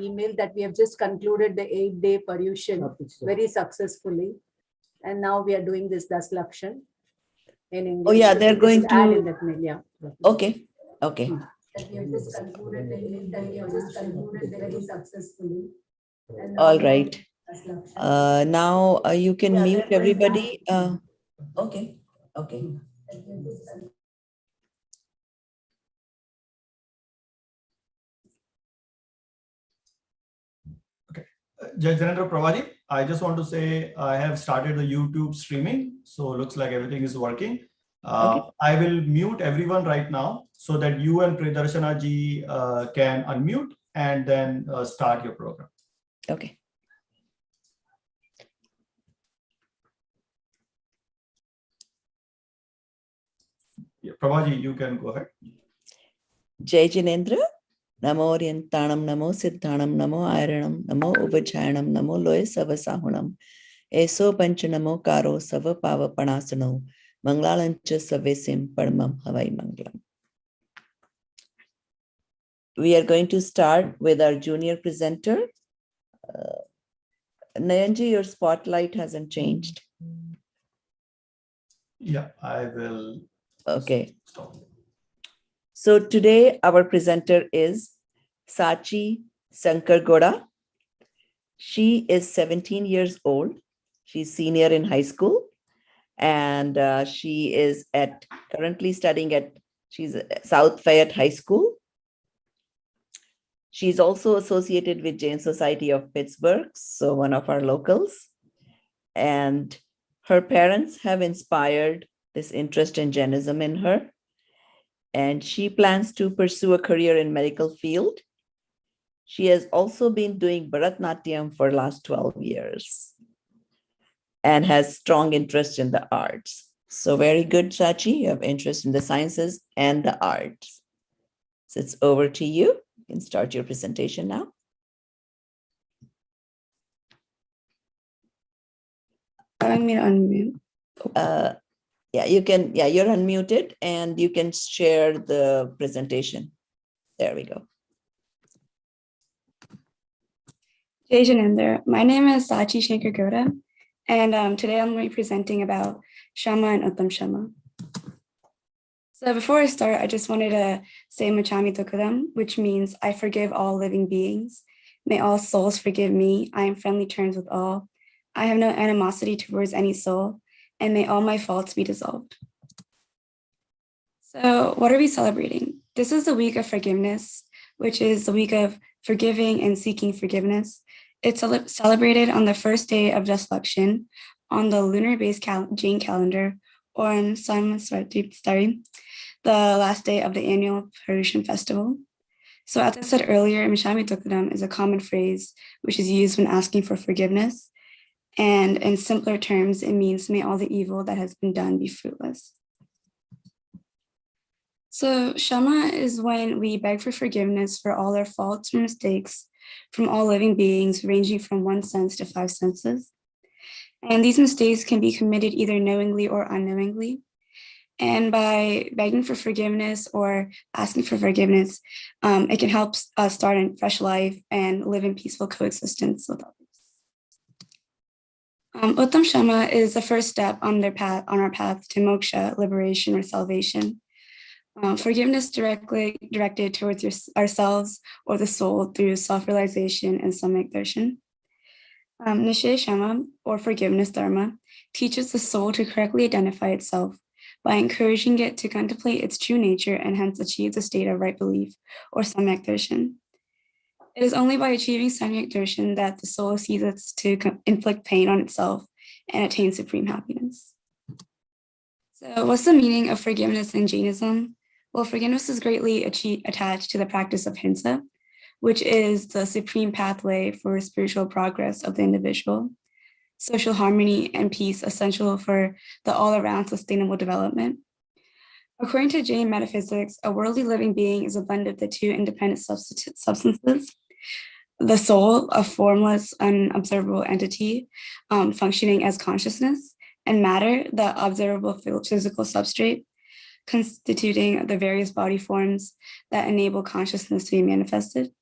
email that we have just concluded the 8-day Paryushan very successfully. And now we are doing this Daslakshan in English. Oh yeah, they're going to add in that mail, yeah. Okay. Okay. That we have just concluded the 8-day Paryushan very successfully. And now All right. Now you can mute everybody. Okay. Okay. Jai Janendra Prabhaji, I just want to say I have started the YouTube streaming, so looks like everything is working. Okay. I will mute everyone right now so that you and Priyadarshana ji can unmute and then start your program. Okay. Yeah, Prabhaji, you can go ahead. Jai Janendra. Namo Orientanam, Namo Siddhanam, Namo Ironam, Namo Uvajayanam, Namo Loye Savasahunam, Eso Panchanamo Karo Sava Pava Panasano, Manglalancha Savesim Paramam Havai Manglam. We are going to start with our junior presenter. Nayanji, your spotlight hasn't changed. Yeah, I will. Okay. Stop. So today our presenter is Sachi Sankargoda. She is 17 years old. She's senior in high school, and she is currently studying at South Fayette High School. She's also associated with Jain Society of Pittsburgh, so one of our locals. And her parents have inspired this interest in Jainism in her. And she plans to pursue a career in medical field. She has also been doing Bharatnatyam for the last 12 years and has strong interest in the arts. So very good, Sachi. You have interest in the sciences and the arts. So it's over to you. You can start your presentation now. I'm going to unmute. Yeah, you can. Yeah, you're unmuted and you can share the presentation. There we go. Jai Janendra. My name is Sachi Shankargoda, and today I'm going to be presenting about Shama and Uttam Shama. So before I start, I just wanted to say Machami Tukadam, which means I forgive all living beings. May all souls forgive me. I am friendly terms with all. I have no animosity towards any soul, and may all my faults be dissolved. So what are we celebrating? This is the week of forgiveness, which is the week of forgiving and seeking forgiveness. It's celebrated on the first day of Daslakshan on the lunar-based Jain calendar, or on the last day of the annual Paryushan festival. So as I said earlier, Mishami Tukadam is a common phrase which is used when asking for forgiveness. And in simpler terms, it means may all the evil that has been done be fruitless. So Shama is when we beg for forgiveness for all our faults or mistakes from all living beings, ranging from 1 sense to 5 senses. And these mistakes can be committed either knowingly or unknowingly. And by begging for forgiveness or asking for forgiveness, it can help us start a fresh life and live in peaceful coexistence with others. Uttam Shama is the first step on our path to moksha, liberation, or salvation. Forgiveness directed towards ourselves or the soul through self-realization and samyak darshan. Nishay Shama, or forgiveness dharma, teaches the soul to correctly identify itself by encouraging it to contemplate its true nature and hence achieve the state of right belief or samyak darshan. It is only by achieving samyak darshan that the soul ceases to inflict pain on itself and attains supreme happiness. So what's the meaning of forgiveness in Jainism? Well, forgiveness is greatly attached to the practice of hinsa, which is the supreme pathway for spiritual progress of the individual, social harmony and peace essential for the all-around sustainable development. According to Jain metaphysics, a worldly living being is a blend of the two independent substances, the soul, a formless, unobservable entity functioning as consciousness, and matter, the observable physical substrate, constituting the various body forms that enable consciousness to be manifested.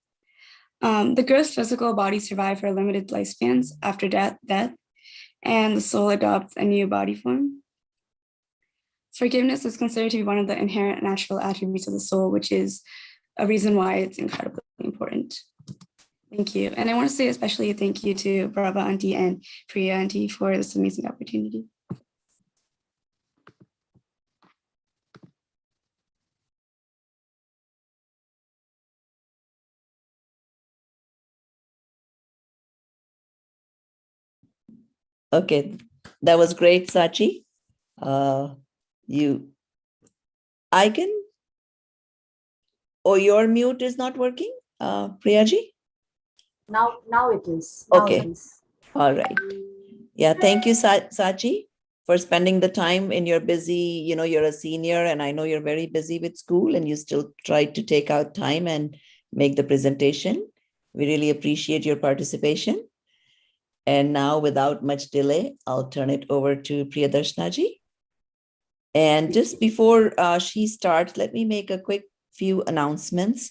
The gross physical body survives for limited lifespans after death, and the soul adopts a new body form. Forgiveness is considered to be one of the inherent natural attributes of the soul, which is a reason why it's incredibly important. Thank you. And I want to say especially thank you to Prabha Auntie and Priya Auntie for this amazing opportunity. Okay, that was great, Sachi. I can, oh, your mute is not working, Priyaji? Now it is. Now Okay. it is. All right. Yeah, thank you, Sachi, for spending the time in your busy, you're a senior and I know you're very busy with school and you still try to take out time and make the presentation. We really appreciate your participation. And now, without much delay, I'll turn it over to Priyadarshana ji. And just before she starts, let me make a quick few announcements.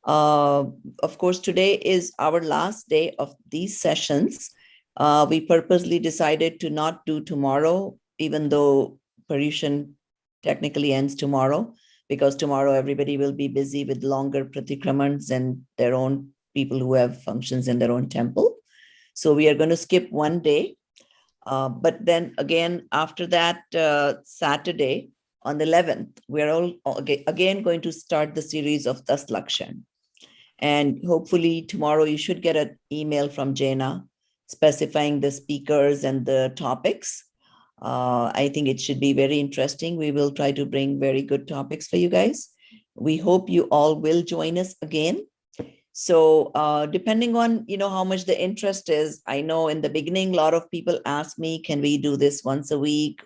Of course, today is our last day of these sessions. We purposely decided to not do tomorrow, even though Paryushan technically ends tomorrow, because tomorrow everybody will be busy with longer pratikramans and their own people who have functions in their own temple. So we are going to skip one day. But then again, after that Saturday on the 11th, we're all again going to start the series of Das Lakshan. And hopefully tomorrow you should get an email from Jaina specifying the speakers and the topics. I think it should be very interesting. We will try to bring very good topics for you guys. We hope you all will join us again. So depending on, how much the interest is, I know in the beginning, a lot of people ask me, can we do this once a week,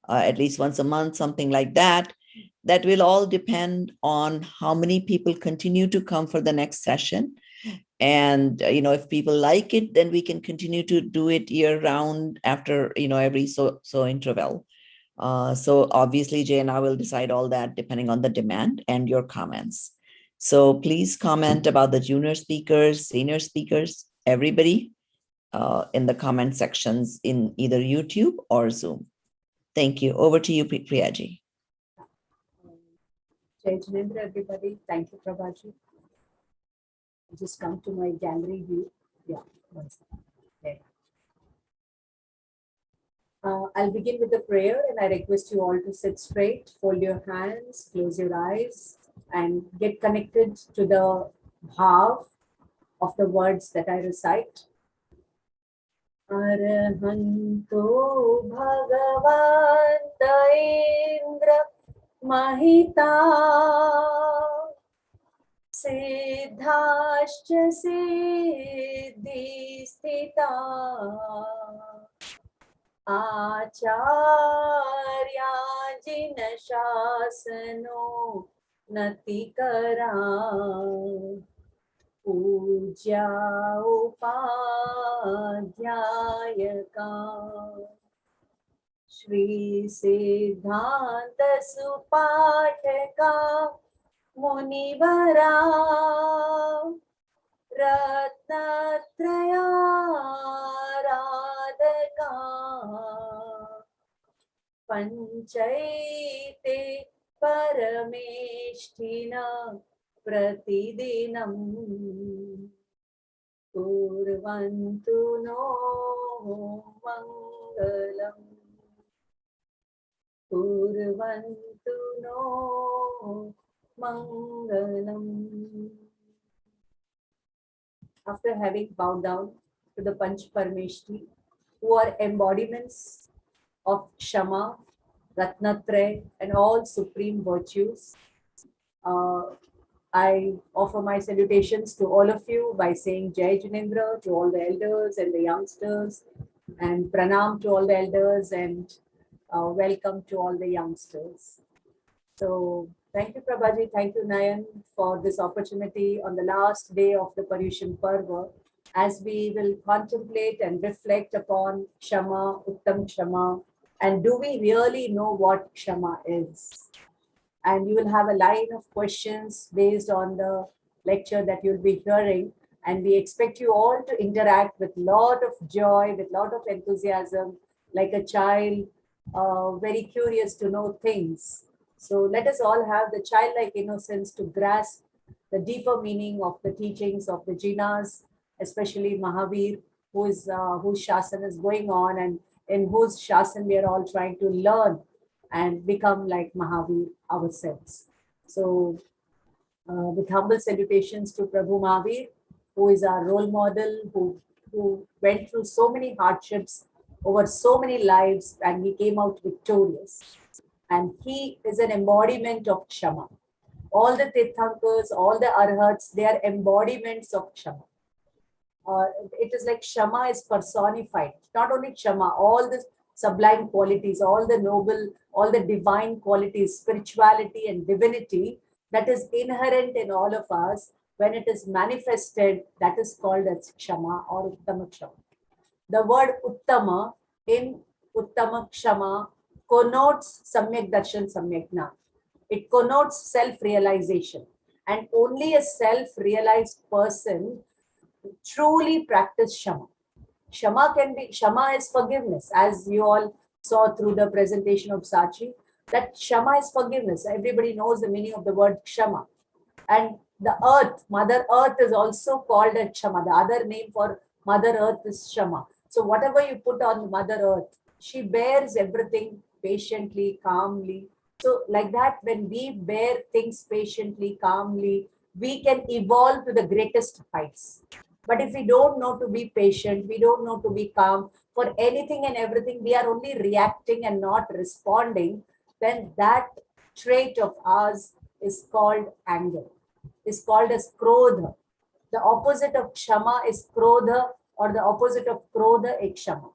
at least once a month, something like that. That will all depend on how many people continue to come for the next session. And, if people like it, then we can continue to do it year round after, every so interval. So obviously, Jay and I will decide all that depending on the demand and your comments. So please comment about the junior speakers, senior speakers, everybody in the comment sections in either YouTube or Zoom. Thank you. Over to you, Priyaji. Jai Jinendra, everybody. Thank you, Prabhaji. Just come to my gallery view. Yeah, one second. There. I'll begin with the prayer and I request you all to sit straight, fold your hands, close your eyes, and get connected to the bhav of the words that I recite. Arahanto Bhagavanta Indra Mahita Siddhascha Siddhi Sthita Acharya Jina Shasano Natikara Puja Upadhyayaka Shri Siddhanta Supataka Munivara Ratnatraya Radhaka Panchaite Parameshthina Pratidinam Kurvantu no Mangalam Kurvantu no Mangalam. After having bowed down to the Panch Parameshthi, who are embodiments of Shama, Ratnatraya, and all supreme virtues, I offer my salutations to all of you by saying Jai Jinendra to all the elders and the youngsters, and Pranam to all the elders, and welcome to all the youngsters. So thank you, Prabhaji. Thank you, Nayan, for this opportunity on the last day of the Paryushan Parva, as we will contemplate and reflect upon Shama, Uttam Shama, and do we really know what Shama is? And you will have a line of questions based on the lecture that you'll be hearing. And we expect you all to interact with lot of joy, with lot of enthusiasm, like a child, very curious to know things. So let us all have the childlike innocence to grasp the deeper meaning of the teachings of the Jinas, especially Mahavir, whose Shasan is going on, and in whose Shasan we are all trying to learn and become like Mahavir ourselves. So with humble salutations to Prabhu Mahavir, who is our role model, who went through so many hardships over so many lives, and he came out victorious. And he is an embodiment of Shama. All the Tirthankars, all the Arhats, they are embodiments of Shama. It is like Shama is personified. Not only Shama, all the sublime qualities, all the noble, all the divine qualities, spirituality and divinity that is inherent in all of us, when it is manifested, that is called as Shama or Uttama Kshama. The word Uttama in Uttama Kshama connotes Samyak Darshan Samyak Jnana. It connotes self-realization. And only a self-realized person truly practice Shama. Shama is forgiveness, as you all saw through the presentation of Sachi, that Shama is forgiveness. Everybody knows the meaning of the word Shama. And the earth, Mother Earth is also called a Shama. The other name for Mother Earth is Shama. So whatever you put on Mother Earth, she bears everything patiently, calmly. So like that, when we bear things patiently, calmly, we can evolve to the greatest heights. But if we don't know to be patient, we don't know to be calm for anything and everything, we are only reacting and not responding, then that trait of ours is called anger, is called as krodha. The opposite of Kshama is krodha, or the opposite of krodha is Kshama.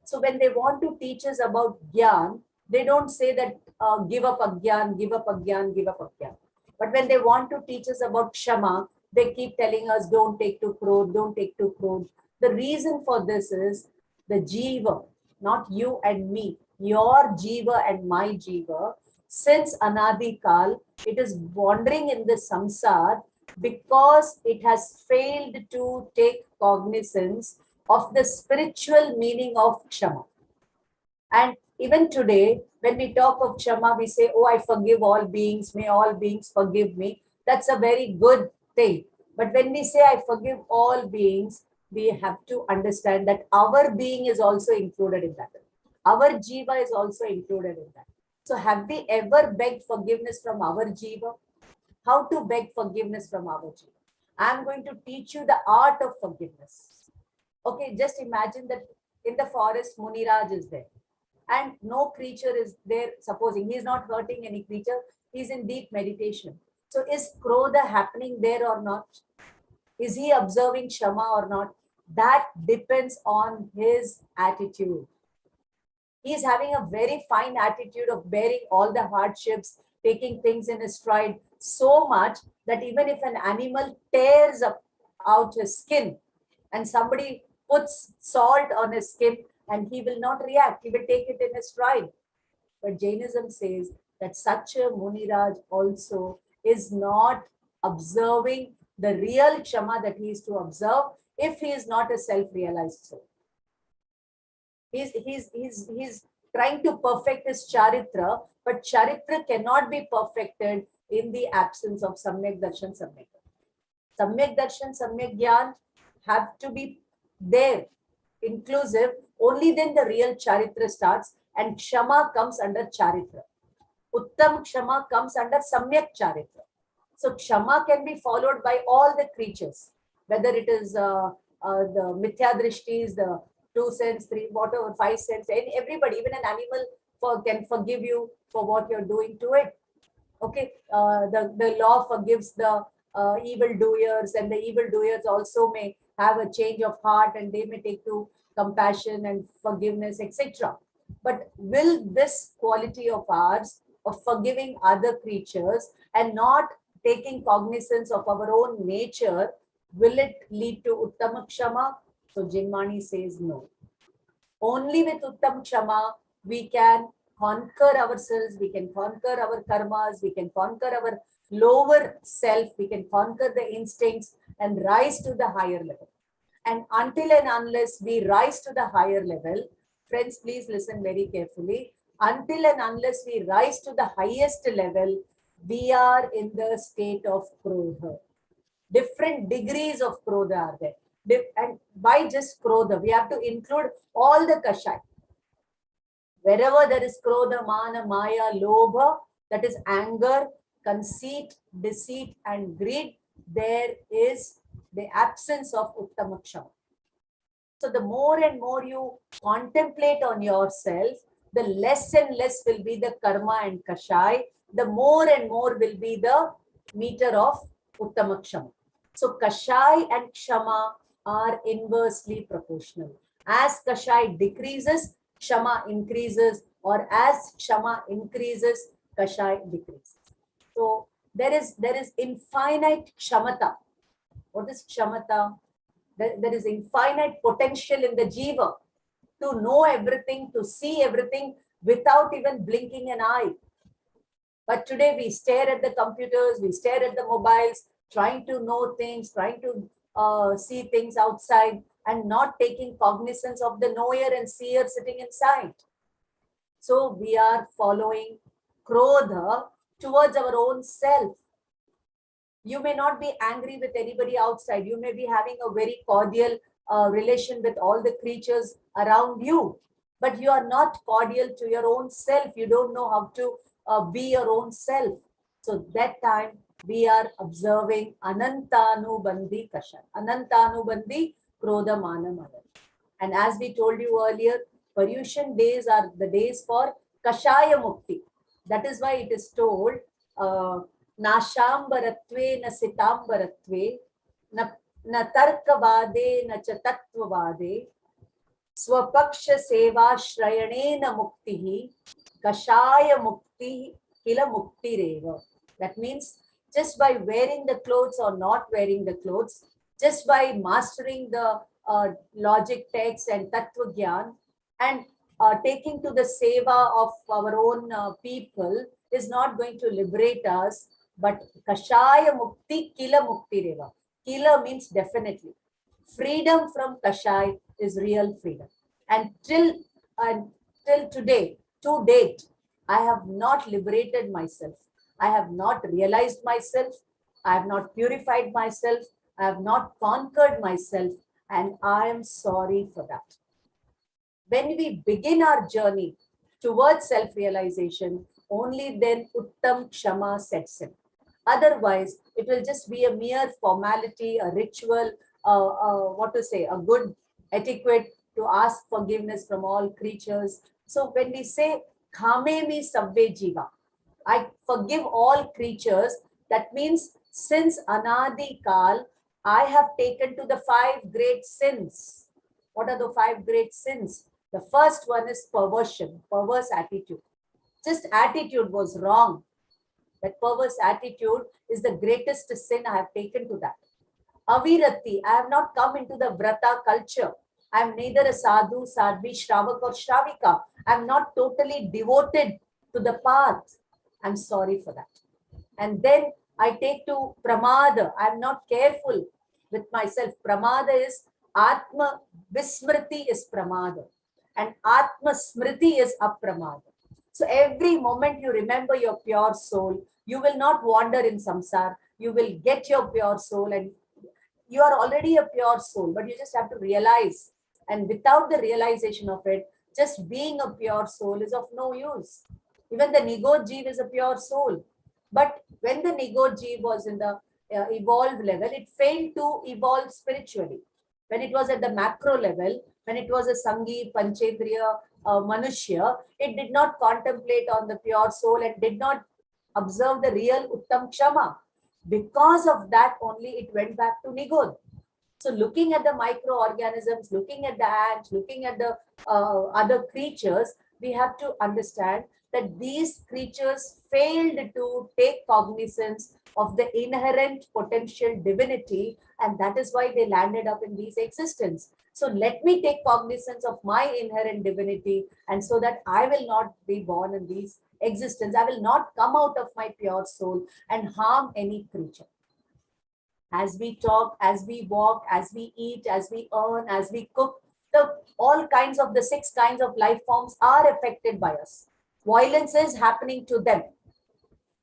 So when they want to teach us about Gyan, they don't say that give up Agyan, give up Agyan, give up Agyan. But when they want to teach us about Kshama, they keep telling us don't take to Krodh, don't take to Krodh. The reason for this is the Jiva, not you and me, your Jiva and my Jiva, since Anadi Kal, it is wandering in the samsar because it has failed to take cognizance of the spiritual meaning of Kshama. And even today, when we talk of Kshama, we say, oh, I forgive all beings, may all beings forgive me. That's a very good thing. But when we say, I forgive all beings, we have to understand that our being is also included in that. Our Jiva is also included in that. So have we ever begged forgiveness from our Jiva? How to beg forgiveness from our Jiva? I'm going to teach you the art of forgiveness. Okay, just imagine that in the forest, Muniraj is there. And no creature is there, supposing he is not hurting any creature, he is in deep meditation. So is Krodha happening there or not? Is he observing Shama or not? That depends on his attitude. He is having a very fine attitude of bearing all the hardships, taking things in his stride so much that even if an animal tears out his skin and somebody puts salt on his skin, and he will not react, he will take it in his stride. But Jainism says that such a Muniraj also is not observing the real Kshama that he is to observe if he is not a self-realized soul. He's trying to perfect his charitra, but charitra cannot be perfected in the absence of Samyak Darshan, Samyak Jnana. Samyak Darshan, Samyak Jnana have to be there, inclusive. Only then the real charitra starts, and Kshama comes under charitra. Uttam Kshama comes under Samyak charitra. So Kshama can be followed by all the creatures, whether it is the Mithya Drishtis, the 2 cents, 3, whatever, 5 cents, everybody, even an animal can forgive you for what you're doing to it. Okay, the law forgives the evildoers, and the evildoers also may have a change of heart, and they may take to compassion and forgiveness, etc. But will this quality of ours of forgiving other creatures and not taking cognizance of our own nature, will it lead to Uttama Kshama? So Jinmani says no. Only with Uttam Kshama we can conquer ourselves, we can conquer our karmas, we can conquer our lower self, we can conquer the instincts, and rise to the higher level. And until and unless we rise to the higher level, friends, please listen very carefully. Until and unless we rise to the highest level, we are in the state of Krodha. Different degrees of Krodha are there. And why just Krodha? We have to include all the Kashai. Wherever there is Krodha, Mana, Maya, Lobha, that is anger, conceit, deceit, and greed, there is the absence of Uttamakshama. So the more and more you contemplate on yourself, the less and less will be the karma and Kashai, the more and more will be the meter of Uttamakshama. So Kashai and Kshama are inversely proportional. As Kashai decreases, Kshama increases, or as Kshama increases, Kashai decreases. So there is infinite Kshamata. What is Kshamata? There is infinite potential in the jiva to know everything, to see everything without even blinking an eye. But today we stare at the computers, we stare at the mobiles, trying to know things, trying to see things outside, and not taking cognizance of the knower and seer sitting inside. So we are following Krodha towards our own self. You may not be angry with anybody outside. You may be having a very cordial relation with all the creatures around you, but you are not cordial to your own self. You don't know how to be your own self. So that time we are observing Anantanubandhi Kashai, Anantanubandhi Krodha Mana Maya. And as we told you earlier, Paryushan days are the days for Kashaya Mukti. That is why it is told, Nashambaratve na sitambaratve na tarkavade na cha tattvavade swapaksha seva shrayanena muktihi kashaya mukti kila mukti reva. That means just by wearing the clothes or not wearing the clothes, just by mastering the logic text and tattva gyan and taking to the seva of our own people is not going to liberate us. But Kashaya Mukti, Kila Mukti Reva. Kila means definitely. Freedom from Kashai is real freedom. And till today, to date, I have not liberated myself. I have not realized myself. I have not purified myself. I have not conquered myself. And I am sorry for that. When we begin our journey towards self-realization, only then Uttam Kshama sets in. Otherwise, it will just be a mere formality, a ritual, a good etiquette to ask forgiveness from all creatures. So when we say, Khamemi Sabve Jiva, I forgive all creatures, that means since Anadi Kal, I have taken to the 5 great sins. What are the 5 great sins? The first one is perversion, perverse attitude. Just attitude was wrong. That perverse attitude is the greatest sin I have taken to that. Avirati, I have not come into the Vrata culture. I am neither a sadhu, sadhvi, shravak or shravika. I am not totally devoted to the path. I am sorry for that. And then I take to pramada. I am not careful with myself. Pramada is Atma Vismriti is pramada. And Atma Smriti is apramada. So every moment you remember your pure soul, you will not wander in samsara. You will get your pure soul, and you are already a pure soul, but you just have to realize. And without the realization of it, just being a pure soul is of no use. Even the Nigod Jeev is a pure soul. But when the Nigod Jeev was in the evolved level, it failed to evolve spiritually. When it was at the macro level, when it was a Sangi, Panchendriya, Manushya, it did not contemplate on the pure soul and did not observe the real Uttam Kshama. Because of that only it went back to Nigod. So looking at the microorganisms, looking at the ants, looking at the other creatures, we have to understand that these creatures failed to take cognizance of the inherent potential divinity, and that is why they landed up in these existence. So let me take cognizance of my inherent divinity, and so that I will not be born in these existence. I will not come out of my pure soul and harm any creature. As we talk, as we walk, as we eat, as we earn, as we cook, all kinds of the 6 kinds of life forms are affected by us. Violence is happening to them.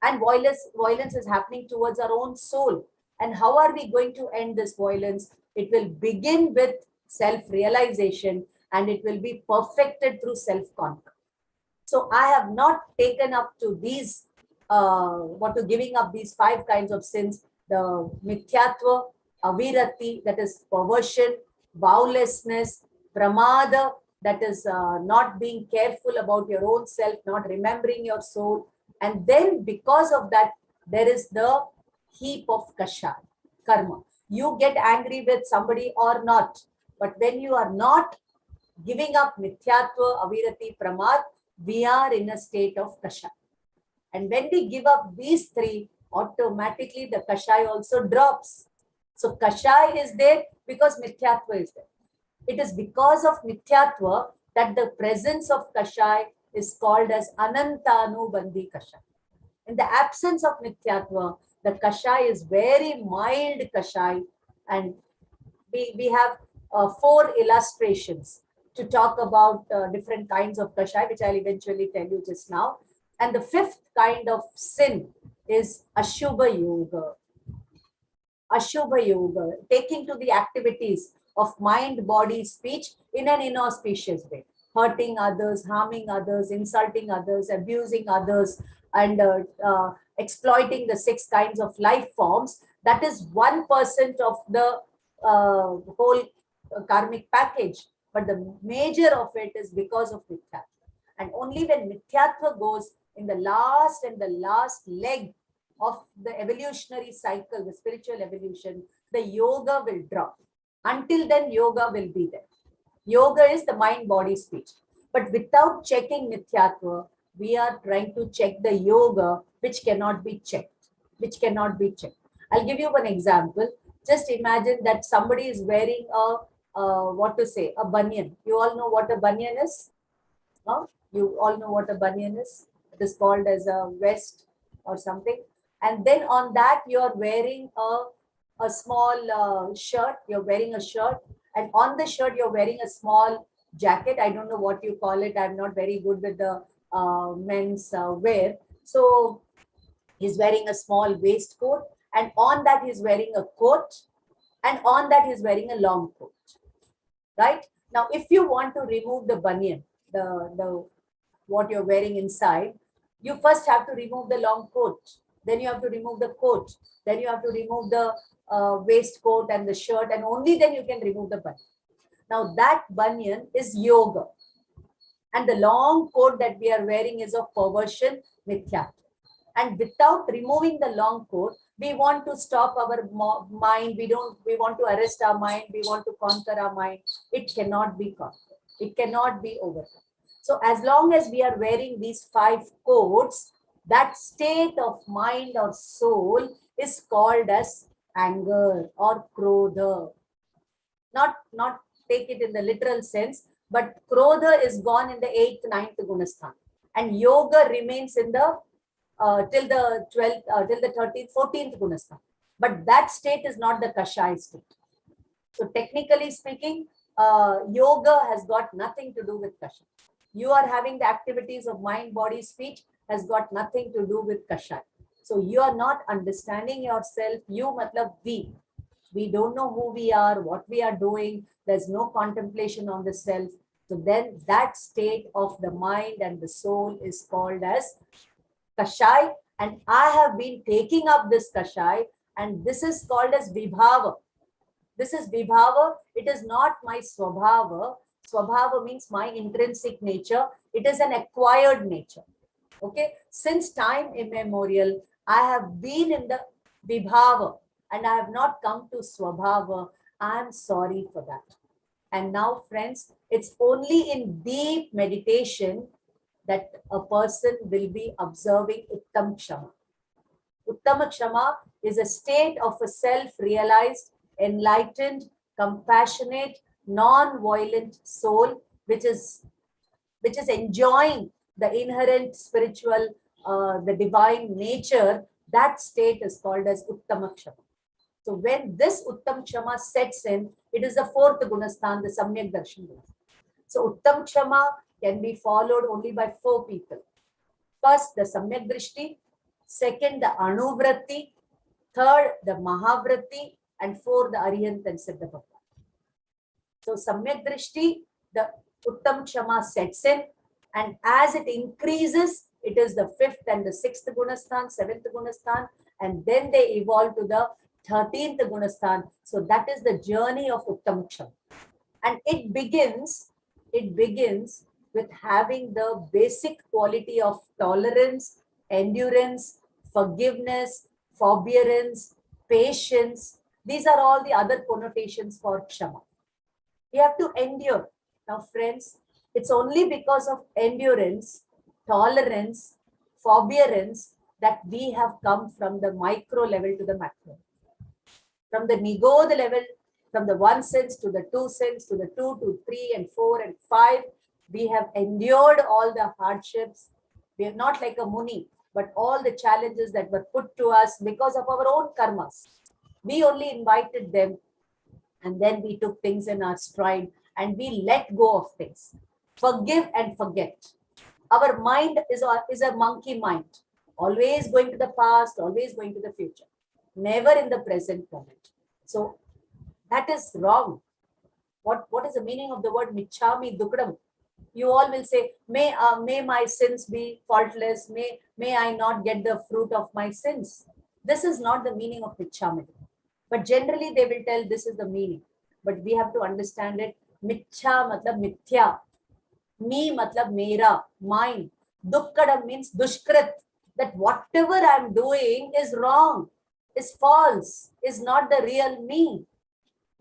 And violence is happening towards our own soul. And how are we going to end this violence? It will begin with self-realization, and it will be perfected through self-conquer. So I have not taken up to these, giving up these 5 kinds of sins: the mithyatva, avirati, that is perversion, vowlessness, pramada, that is not being careful about your own self, not remembering your soul. And then because of that, there is the heap of Kashai, karma. You get angry with somebody or not, but when you are not giving up mithyatva, avirati, pramad, we are in a state of Kashai. And when we give up these 3, automatically the Kashai also drops. So Kashai is there because mithyatva is there. It is because of mithyatva that the presence of Kashai is called as anantanubandhi Kashai. In the absence of mithyatva, the Kashai is very mild Kashai. And we have 4 illustrations to talk about different kinds of Kashai, which I'll eventually tell you just now. And the 5th kind of sin is Ashubha Yoga. Ashubha Yoga, taking to the activities of mind, body, speech in an inauspicious way, hurting others, harming others, insulting others, abusing others, and exploiting the 6 kinds of life forms. That is 1% of the whole karmic package. But the major of it is because of mithyatva. And only when mithyatva goes in the last leg of the evolutionary cycle, the spiritual evolution, the yoga will drop. Until then, yoga will be there. Yoga is the mind, body, speech. But without checking mithyatva, we are trying to check the yoga, which cannot be checked. I'll give you one example. Just imagine that somebody is wearing a banyan. You all know what a banyan is? No? You all know what a banyan is? It is called as a vest or something. And then on that, you are wearing a small shirt. You're wearing a shirt. And on the shirt, you're wearing a small jacket. I don't know what you call it. I'm not very good with the men's wear. So he's wearing a small waistcoat. And on that, he's wearing a coat. And on that, he's wearing a long coat. Right? Now, if you want to remove the banyan, the what you're wearing inside, you first have to remove the long coat. Then you have to remove the coat. Then you have to remove the waistcoat and the shirt, and only then you can remove the banyan. Now that banyan is yoga. And the long coat that we are wearing is of perversion, mithyatva. And without removing the long coat, we want to stop our mind. We want to arrest our mind. We want to conquer our mind. It cannot be conquered. It cannot be overcome. So as long as we are wearing these 5 coats, that state of mind or soul is called as anger or krodha. Not take it in the literal sense, but krodha is gone in the 8th, 9th gunasthan. And yoga remains in the till the 12th, till the 13th, 14th gunasthan. But that state is not the Kashai state. So technically speaking, yoga has got nothing to do with Kashai. You are having the activities of mind, body, speech has got nothing to do with Kashai. So you are not understanding yourself. You matlab we. We don't know who we are, what we are doing. There's no contemplation on the self. So then that state of the mind and the soul is called as Kashai. And I have been taking up this Kashai, and this is called as Vibhava. This is Vibhava. It is not my Swabhava. Swabhava means my intrinsic nature. It is an acquired nature. Okay. Since time immemorial, I have been in the Vibhava and I have not come to Swabhava. I am sorry for that. And now, friends, it's only in deep meditation that a person will be observing Uttam Kshama. Uttama Kshama is a state of a self-realized, enlightened, compassionate, non-violent soul, which is enjoying the inherent spiritual, the divine nature. That state is called as Uttama Kshama. So when this Uttam Kshama sets in, it is the fourth Gunasthan, the Samyak Darshan. So Uttam Kshama can be followed only by 4 people. First, the Samyak Drishti. Second, the Anuvrati. Third, the Mahavrati. And 4, the Arihant and Siddha Bhakti. So Samyak Drishti, the Uttam Kshama sets in. And as it increases, it is the 5th and the 6th Gunasthan, 7th Gunasthan. And then they evolve to the 13th Gunasthan. So that is the journey of Uttam Kshama. And it begins with having the basic quality of tolerance, endurance, forgiveness, forbearance, patience. These are all the other connotations for Kshama. We have to endure. Now, friends, it's only because of endurance, tolerance, forbearance that we have come from the micro level to the macro. From the Nigodha level, from the 1 sense to the 2 sense to the 2 to 3 and 4 and 5, we have endured all the hardships. We are not like a Muni, but all the challenges that were put to us because of our own karmas. We only invited them, and then we took things in our stride and we let go of things. Forgive and forget. Our mind is a monkey mind, always going to the past, always going to the future, never in the present moment. So that is wrong. What is the meaning of the word michhami dukadam? You all will say, may my sins be faultless, may I not get the fruit of my sins. This is not the meaning of michhami. But generally they will tell this is the meaning. But we have to understand it. Michha matlab mithya. Me matlab mera, mine. Dukkadam means dushkrit. That whatever I'm doing is wrong, is false, is not the real me.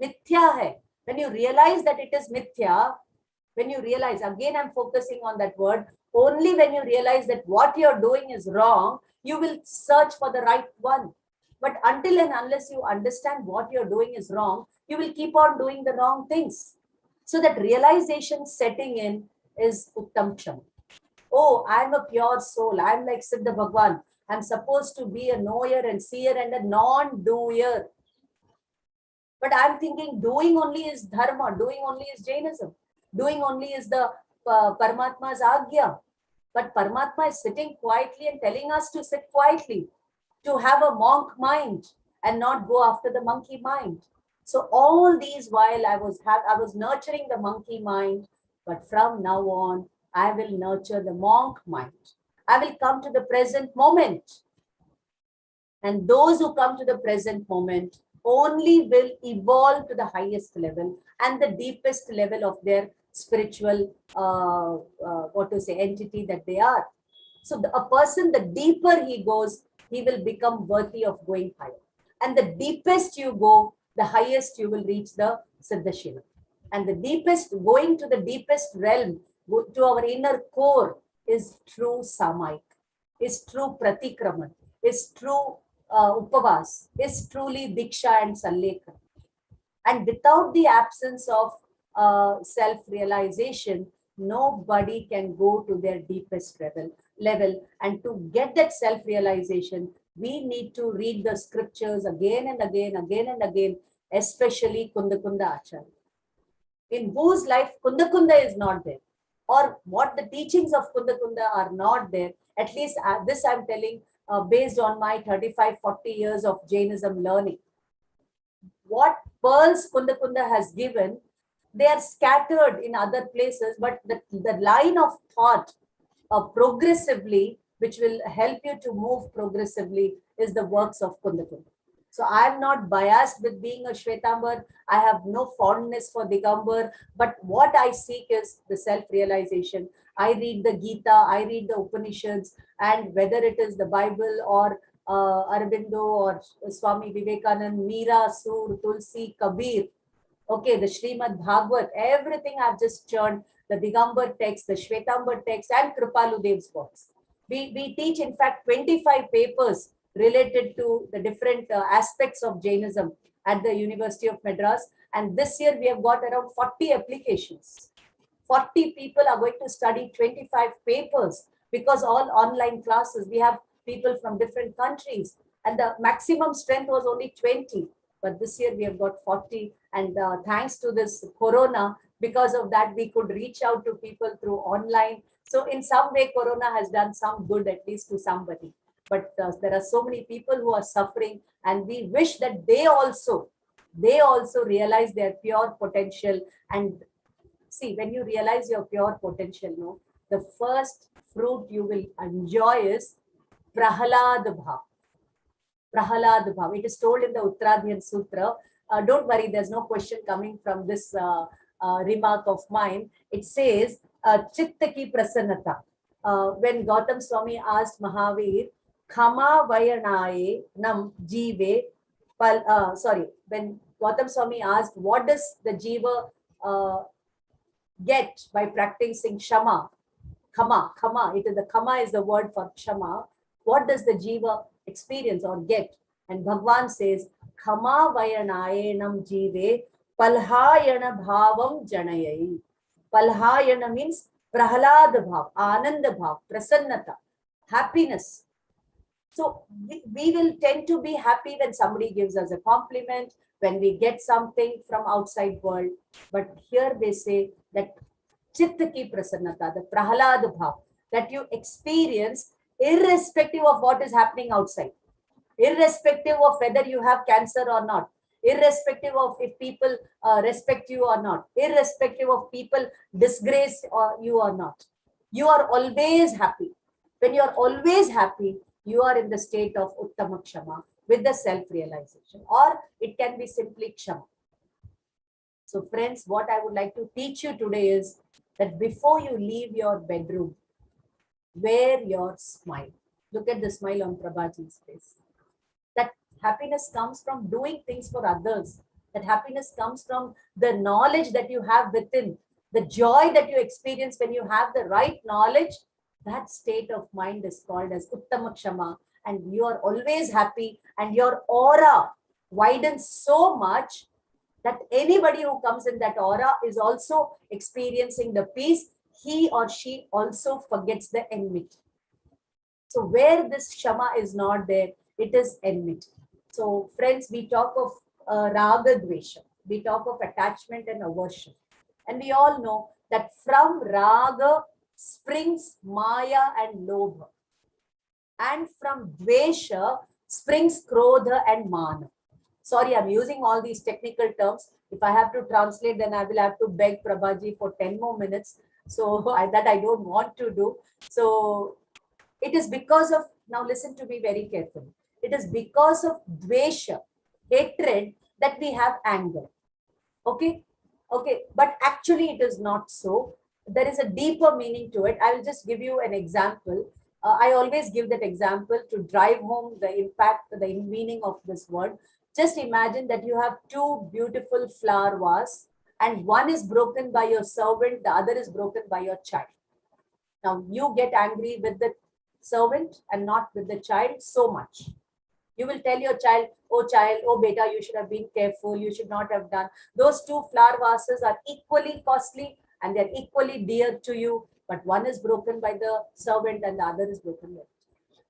Mithya hai. When you realize that it is mithya, when you realize, again I'm focusing on that word, only when you realize that what you're doing is wrong, you will search for the right one. But until and unless you understand what you're doing is wrong, you will keep on doing the wrong things. So that realization setting in is Uttam Kshama. Oh, I'm a pure soul. I'm like Siddha Bhagwan. I'm supposed to be a knower and seer and a non-doer. But I'm thinking doing only is dharma, doing only is Jainism, doing only is the Paramatma's Agya. But Paramatma is sitting quietly and telling us to sit quietly, to have a monk mind and not go after the monkey mind. So all these while I was nurturing the monkey mind, but from now on, I will nurture the monk mind. I will come to the present moment. And those who come to the present moment only will evolve to the highest level and the deepest level of their spiritual, entity that they are. So a person, the deeper he goes, he will become worthy of going higher. And the deepest you go, the highest you will reach the Siddhashila. And the deepest, going to the deepest realm, to our inner core, is true Samaik, is true Pratikraman, is true Upavas, is truly Diksha and Sallekha. And without the absence of self-realization, nobody can go to their deepest level. And to get that self-realization, we need to read the scriptures again and again, especially Kunda Kunda Acharya, in whose life Kunda Kunda is not there, or what the teachings of Kunda Kunda are not there. At least this I'm telling based on my 35-40 years of Jainism learning. What pearls Kunda Kunda has given, they are scattered in other places, but the line of thought progressively, which will help you to move progressively, is the works of Kunda Kunda. So I am not biased with being a Shwetambar. I have no fondness for Digambar, but what I seek is the self-realization. I read the Gita, I read the Upanishads, and whether it is the Bible or Aurobindo or Swami Vivekanand, Meera, Sur, Tulsi, Kabir, okay, the Srimad Bhagavad, everything I've just churned, the Digambar text, the Shwetambar text, and Kripalu Dev's books. We teach, in fact, 25 papers related to the different aspects of Jainism at the University of Madras. And this year we have got around 40 applications. 40 people are going to study 25 papers because all online classes, we have people from different countries, and the maximum strength was only 20. but this year we have got 40. And thanks to this corona, because of that, we could reach out to people through online. So in some way, corona has done some good, at least to somebody. But there are so many people who are suffering, and we wish that they also realize their pure potential. And see, when you realize your pure potential, no, the first fruit you will enjoy is Prahalad Bhav. Prahalad Bhav. It is told in the Uttradhyan Sutra. Don't worry, there's no question coming from this remark of mine. It says, Chitta ki prasannata. When Gautam Swami asked Mahavir, Khama Vayanaye Nam Jive, when Gautam Swami asked, what does the Jiva get by practicing Shama? Khama, it is the Khama is the word for Shama. What does the Jiva experience or get? And Bhagwan says, Khama Vayanayenam Jive Palhayana Bhavam Janayai. Palhayana means Prahalad Bhav, Ananda Bhav, Prasannata, happiness. So we will tend to be happy when somebody gives us a compliment, when we get something from outside world. But here they say that Chitta ki prasannata, the Prahalad Bhav, that you experience irrespective of what is happening outside, irrespective of whether you have cancer or not, irrespective of if people respect you or not, irrespective of people disgrace you or not. You are always happy. When you are always happy, you are in the state of Uttama Kshama with the self-realization, or it can be simply Kshama. So friends, what I would like to teach you today is that before you leave your bedroom, wear your smile. Look at the smile on Prabhaji's face. That happiness comes from doing things for others. That happiness comes from the knowledge that you have within, the joy that you experience when you have the right knowledge. That state of mind is called as Uttama Kshama, and you are always happy, and your aura widens so much that anybody who comes in that aura is also experiencing the peace. He or she also forgets the enmity. So where this Shama is not there, it is enmity. So friends, we talk of Raga Dvesha. We talk of attachment and aversion. And we all know that from Raga springs Maya and Lobha. And from Dvesha springs Krodha and Mana. Sorry, I'm using all these technical terms. If I have to translate, then I will have to beg Prabhaji for 10 more minutes. So that I don't want to do. So it is because of, now listen to me very carefully. It is because of Dvesha, hatred, that we have anger. Okay? Okay. But actually it is not so. There is a deeper meaning to it. I will just give you an example. I always give that example to drive home the impact, the meaning of this word. Just imagine that you have two beautiful flower vases, and one is broken by your servant, the other is broken by your child. Now you get angry with the servant and not with the child so much. You will tell your child, oh beta, you should have been careful, you should not have done. Those two flower vases are equally costly and they're equally dear to you, but one is broken by the servant and the other is broken by it.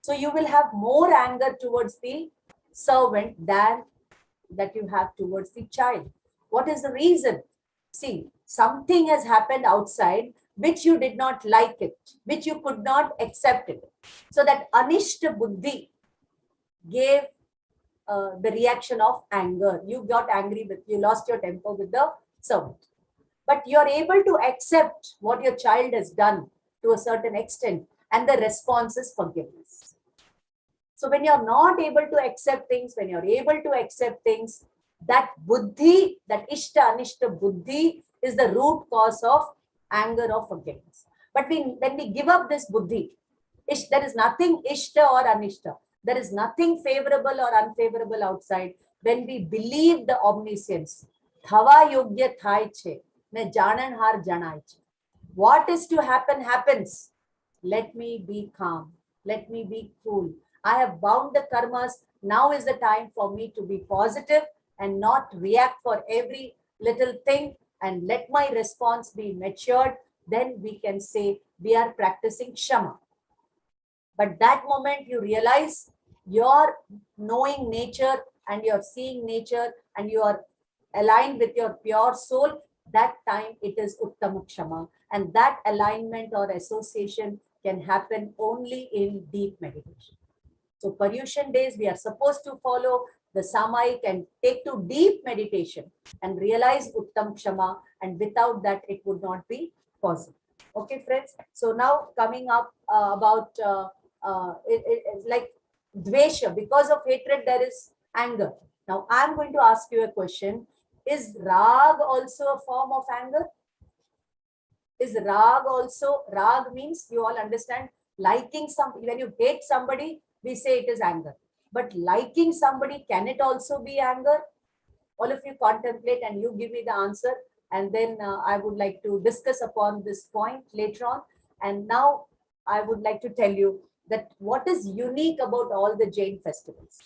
So you will have more anger towards the servant than that you have towards the child. What is the reason? See, something has happened outside which you did not like it, which you could not accept it. So that Anishta Buddhi gave the reaction of anger. You got angry with, you lost your temper with the servant. But you're able to accept what your child has done to a certain extent, and the response is forgiveness. So when you're not able to accept things, when you're able to accept things, that buddhi, that ishta, anishta buddhi is the root cause of anger or forgiveness. But when we give up this buddhi, there is nothing ishta or anishta. There is nothing favorable or unfavorable outside. When we believe the omniscience, thava yogya thai che, ne janan har janai che. What is to happen, happens. Let me be calm. Let me be cool. I have bound the karmas. Now is the time for me to be positive and not react for every little thing, and let my response be matured. Then we can say we are practicing Shama. But that moment you realize your knowing nature and you're seeing nature and you are aligned with your pure soul, that time it is Uttama Kshama. And that alignment or association can happen only in deep meditation. So Paryushan days, we are supposed to follow the Samai and take to deep meditation and realize Uttam Kshama, and without that it would not be possible. Okay, friends. So now coming up about it's like dvesha. Because of hatred, there is anger. Now I'm going to ask you a question. Is rag also a form of anger? Is rag also, rag means, you all understand, liking something. When you hate somebody, we say it is anger. But liking somebody, can it also be anger? All of you contemplate and you give me the answer. And then I would like to discuss upon this point later on. And now I would like to tell you that what is unique about all the Jain festivals.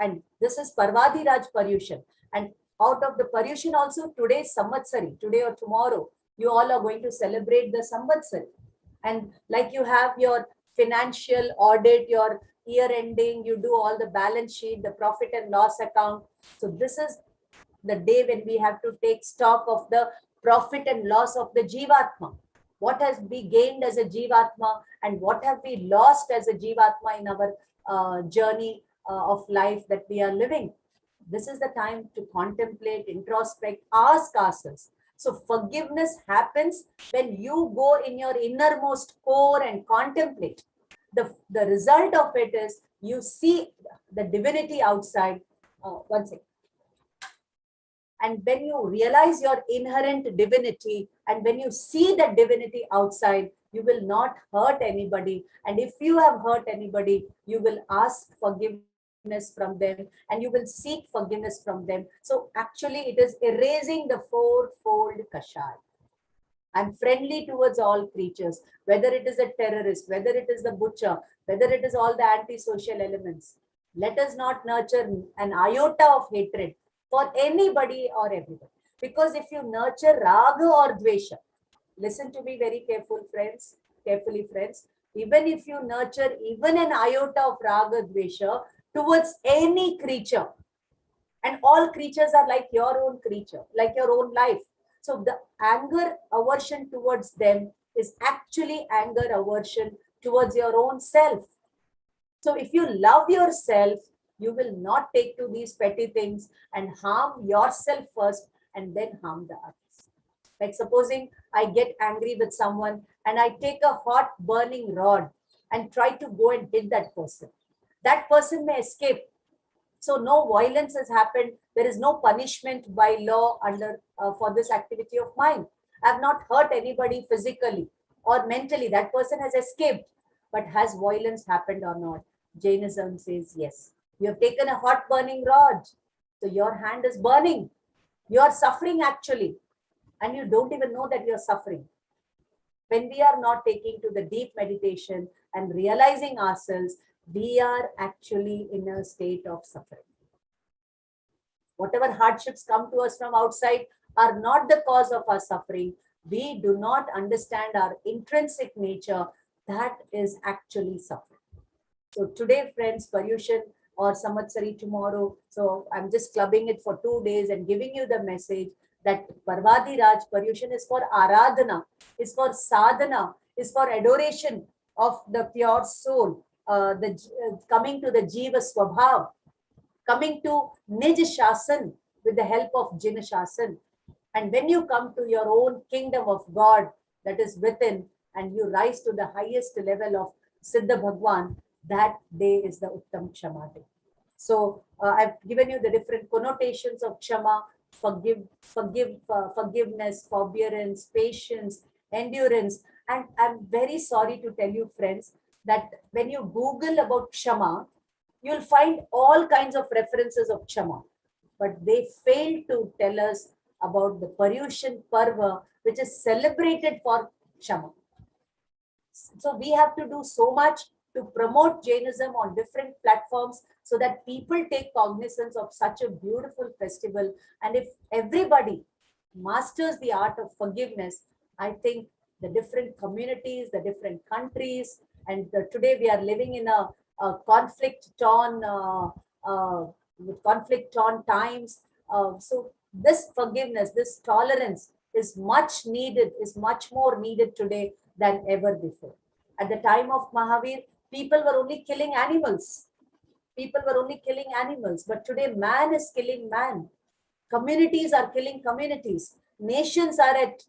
And this is Parvadi Raj Paryushan. And out of the Paryushan also, today is Samvatsari, today or tomorrow, you all are going to celebrate the Samvatsari. And like you have your financial audit, your year ending, you do all the balance sheet, the profit and loss account. So this is the day when we have to take stock of the profit and loss of the Jivatma. What has been gained as a Jivatma and what have we lost as a Jivatma in our journey of life that we are living. This is the time to contemplate, introspect, ask ourselves. So forgiveness happens when you go in your innermost core and contemplate. The result of it is you see the divinity outside. One second. And when you realize your inherent divinity and when you see that divinity outside, you will not hurt anybody. And if you have hurt anybody, you will ask forgiveness from them and you will seek forgiveness from them. So actually it is erasing the fourfold Kashai. I'm friendly towards all creatures, whether it is a terrorist, whether it is the butcher, whether it is all the antisocial elements. Let us not nurture an iota of hatred for anybody or everybody. Because if you nurture raga or dvesha, listen to me very carefully friends, even if you nurture even an iota of raga dvesha towards any creature, and all creatures are like your own creature, like your own life. So the anger, aversion towards them is actually anger, aversion towards your own self. So if you love yourself, you will not take to these petty things and harm yourself first and then harm the others. Like supposing I get angry with someone and I take a hot burning rod and try to go and hit that person. That person may escape. So no violence has happened. There is no punishment by law under for this activity of mine. I have not hurt anybody physically or mentally. That person has escaped. But has violence happened or not? Jainism says yes. You have taken a hot burning rod. So your hand is burning. You are suffering actually. And you don't even know that you are suffering. When we are not taking to the deep meditation and realizing ourselves, we are actually in a state of suffering. Whatever hardships come to us from outside are not the cause of our suffering. We do not understand our intrinsic nature. That is actually suffering. So today, friends, Paryushan or Samvatsari tomorrow. So I'm just clubbing it for 2 days and giving you the message that Parvadi Raj Paryushan is for Aradhana, is for Sadhana, is for adoration of the pure soul, coming to the Jiva Swabhav, coming to Nij Shasan with the help of Jin Shasan. And when you come to your own kingdom of God that is within and you rise to the highest level of Siddha Bhagwan, that day is the Uttam Kshama day. So I've given you the different connotations of Kshama, forgiveness, forbearance, patience, endurance. And I'm very sorry to tell you, friends, that when you Google about Kshama, you'll find all kinds of references of Kshama. But they fail to tell us about the Paryushan Parva, which is celebrated for Kshama. So we have to do so much to promote Jainism on different platforms so that people take cognizance of such a beautiful festival. And if everybody masters the art of forgiveness, I think the different communities, the different countries, and today we are living in a conflict-torn with conflict-torn times. So this forgiveness, this tolerance is much needed, is much more needed today than ever before. At the time of Mahavir, people were only killing animals. People were only killing animals. But today, man is killing man. Communities are killing communities. Nations are at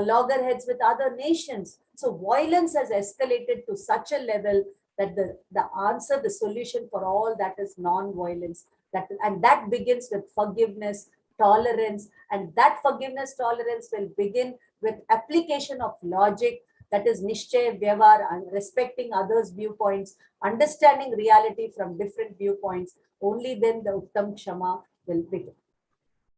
loggerheads with other nations. So violence has escalated to such a level that the answer, the solution for all that is non-violence. And that begins with forgiveness, tolerance, and that forgiveness, tolerance will begin with application of logic, that is Nishchay, Vyavar, and respecting others' viewpoints, understanding reality from different viewpoints. Only then the Uttam Shama will begin.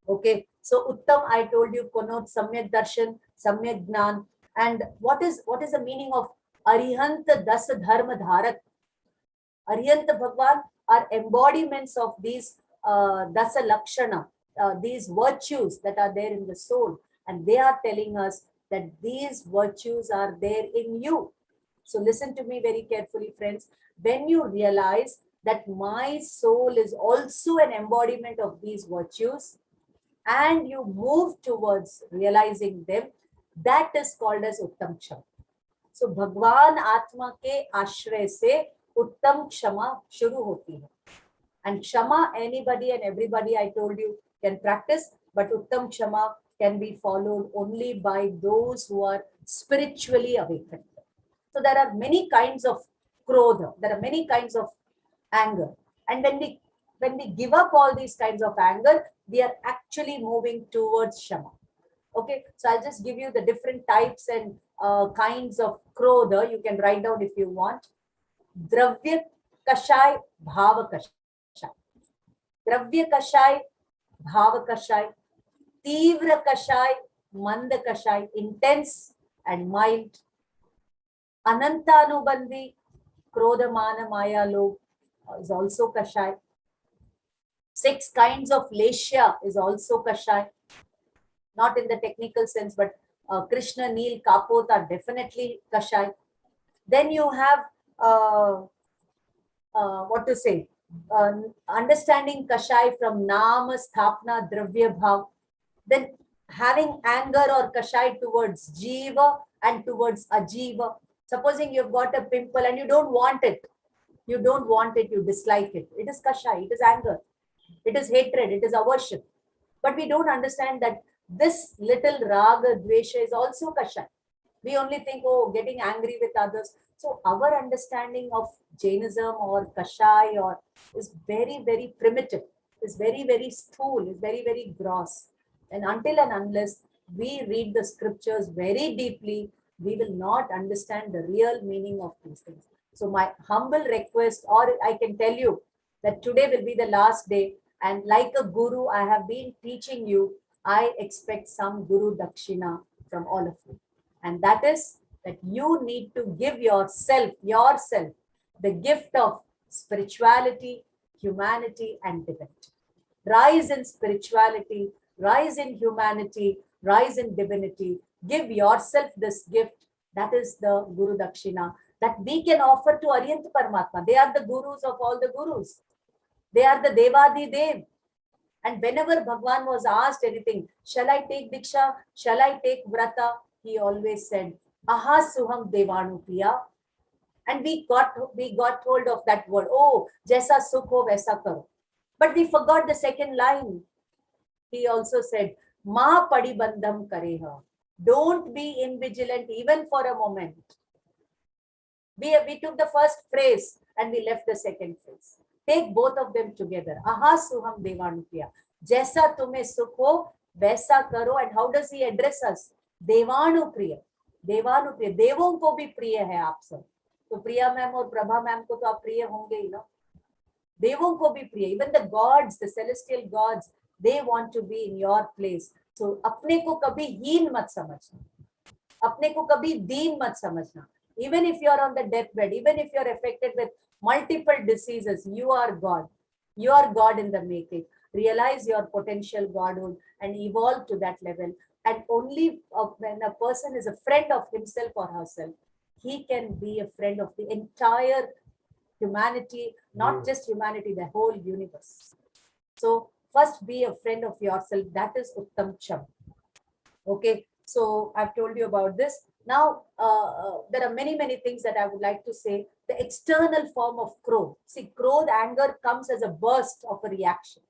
Okay, so Uttam, I told you, connotes Samyak Darshan, Samyak Gnan. And what is the meaning of Arihant Das Dharma Dharak? Arihant Bhagwan are embodiments of these Dasa Lakshana, these virtues that are there in the soul. And they are telling us that these virtues are there in you. So listen to me very carefully, friends. When you realize that my soul is also an embodiment of these virtues, and you move towards realizing them, that is called as Uttam Kshama. So Bhagwan Atma ke ashray se Uttam Kshama shuru hoti hai. And Kshama, anybody and everybody, I told you, can practice, but Uttam Kshama can be followed only by those who are spiritually awakened. So there are many kinds of krodha, there are many kinds of anger. And when we give up all these kinds of anger, we are actually moving towards Shama. Okay, so I'll just give you the different types and kinds of krodha. You can write down if you want. Dravya Kashai, Bhava Kashai. Dravya Kashai, Bhava Kashai. Tivra Kashai, Manda Kashai, intense and mild. Anantanubandhi, Krodha Mana Maya Log is also Kashai. 6 kinds of Leshya is also Kashai. Not in the technical sense, but Krishna, Neel, Kapot are definitely Kashai. Then you have, what to say, understanding Kashai from Nama, Sthapna, Dravya Bhav. Then having anger or Kashai towards Jiva and towards Ajiva. Supposing you've got a pimple and you don't want it. You don't want it, you dislike it. It is Kashai, it is anger. It is hatred, it is aversion. But we don't understand that this little raga, dvesha is also Kashai. We only think, oh, getting angry with others. So our understanding of Jainism or Kashai or is very, very primitive, is very, very stool, is very, very gross. And until and unless we read the scriptures very deeply, we will not understand the real meaning of these things. So my humble request, or I can tell you that today will be the last day. And like a guru, I have been teaching you, I expect some Guru Dakshina from all of you. And that is that you need to give yourself, the gift of spirituality, humanity, and divinity. Rise in spirituality, rise in humanity, rise in divinity. Give yourself this gift. That is the Guru Dakshina that we can offer to Arihant Paramatma. They are the gurus of all the gurus. They are the Devadi Dev. And whenever Bhagwan was asked anything, shall I take Diksha? Shall I take Vrata? He always said, Aha Suham Devanu Priya. And we got hold of that word. Oh, Jaisa Sukh ho Vaisa Karo. But we forgot the second line. He also said, Ma Padi Bandham Kareha. Don't be invigilant even for a moment. We took the first phrase and we left the second phrase. Take both of them together. Aha Suham Devanupriya. Jaisa tume sukh ho, vaisa karo. And how does he address us? Devanupriya. Devanupriya. Devon ko bhi priya hai aap sab. So Priya ma'am or Prabha ma'am ko to aap priya honge hi na. Devon ko bhi priya. Even the gods, the celestial gods, they want to be in your place. So apne ko kabhi heen mat samajhna. Apne ko kabhi deen mat samajhna. Even if you are on the deathbed, even if you are affected with multiple diseases, you are God. You are God in the making. Realize your potential godhood and evolve to that level. And only when a person is a friend of himself or herself, he can be a friend of the entire humanity, not just humanity, the whole universe. So first be a friend of yourself. That is Uttam Cham. Okay, so I've told you about this. Now, there are many, many things that I would like to say. The external form of Krodh. See, Krodh, anger comes as a burst of a reaction.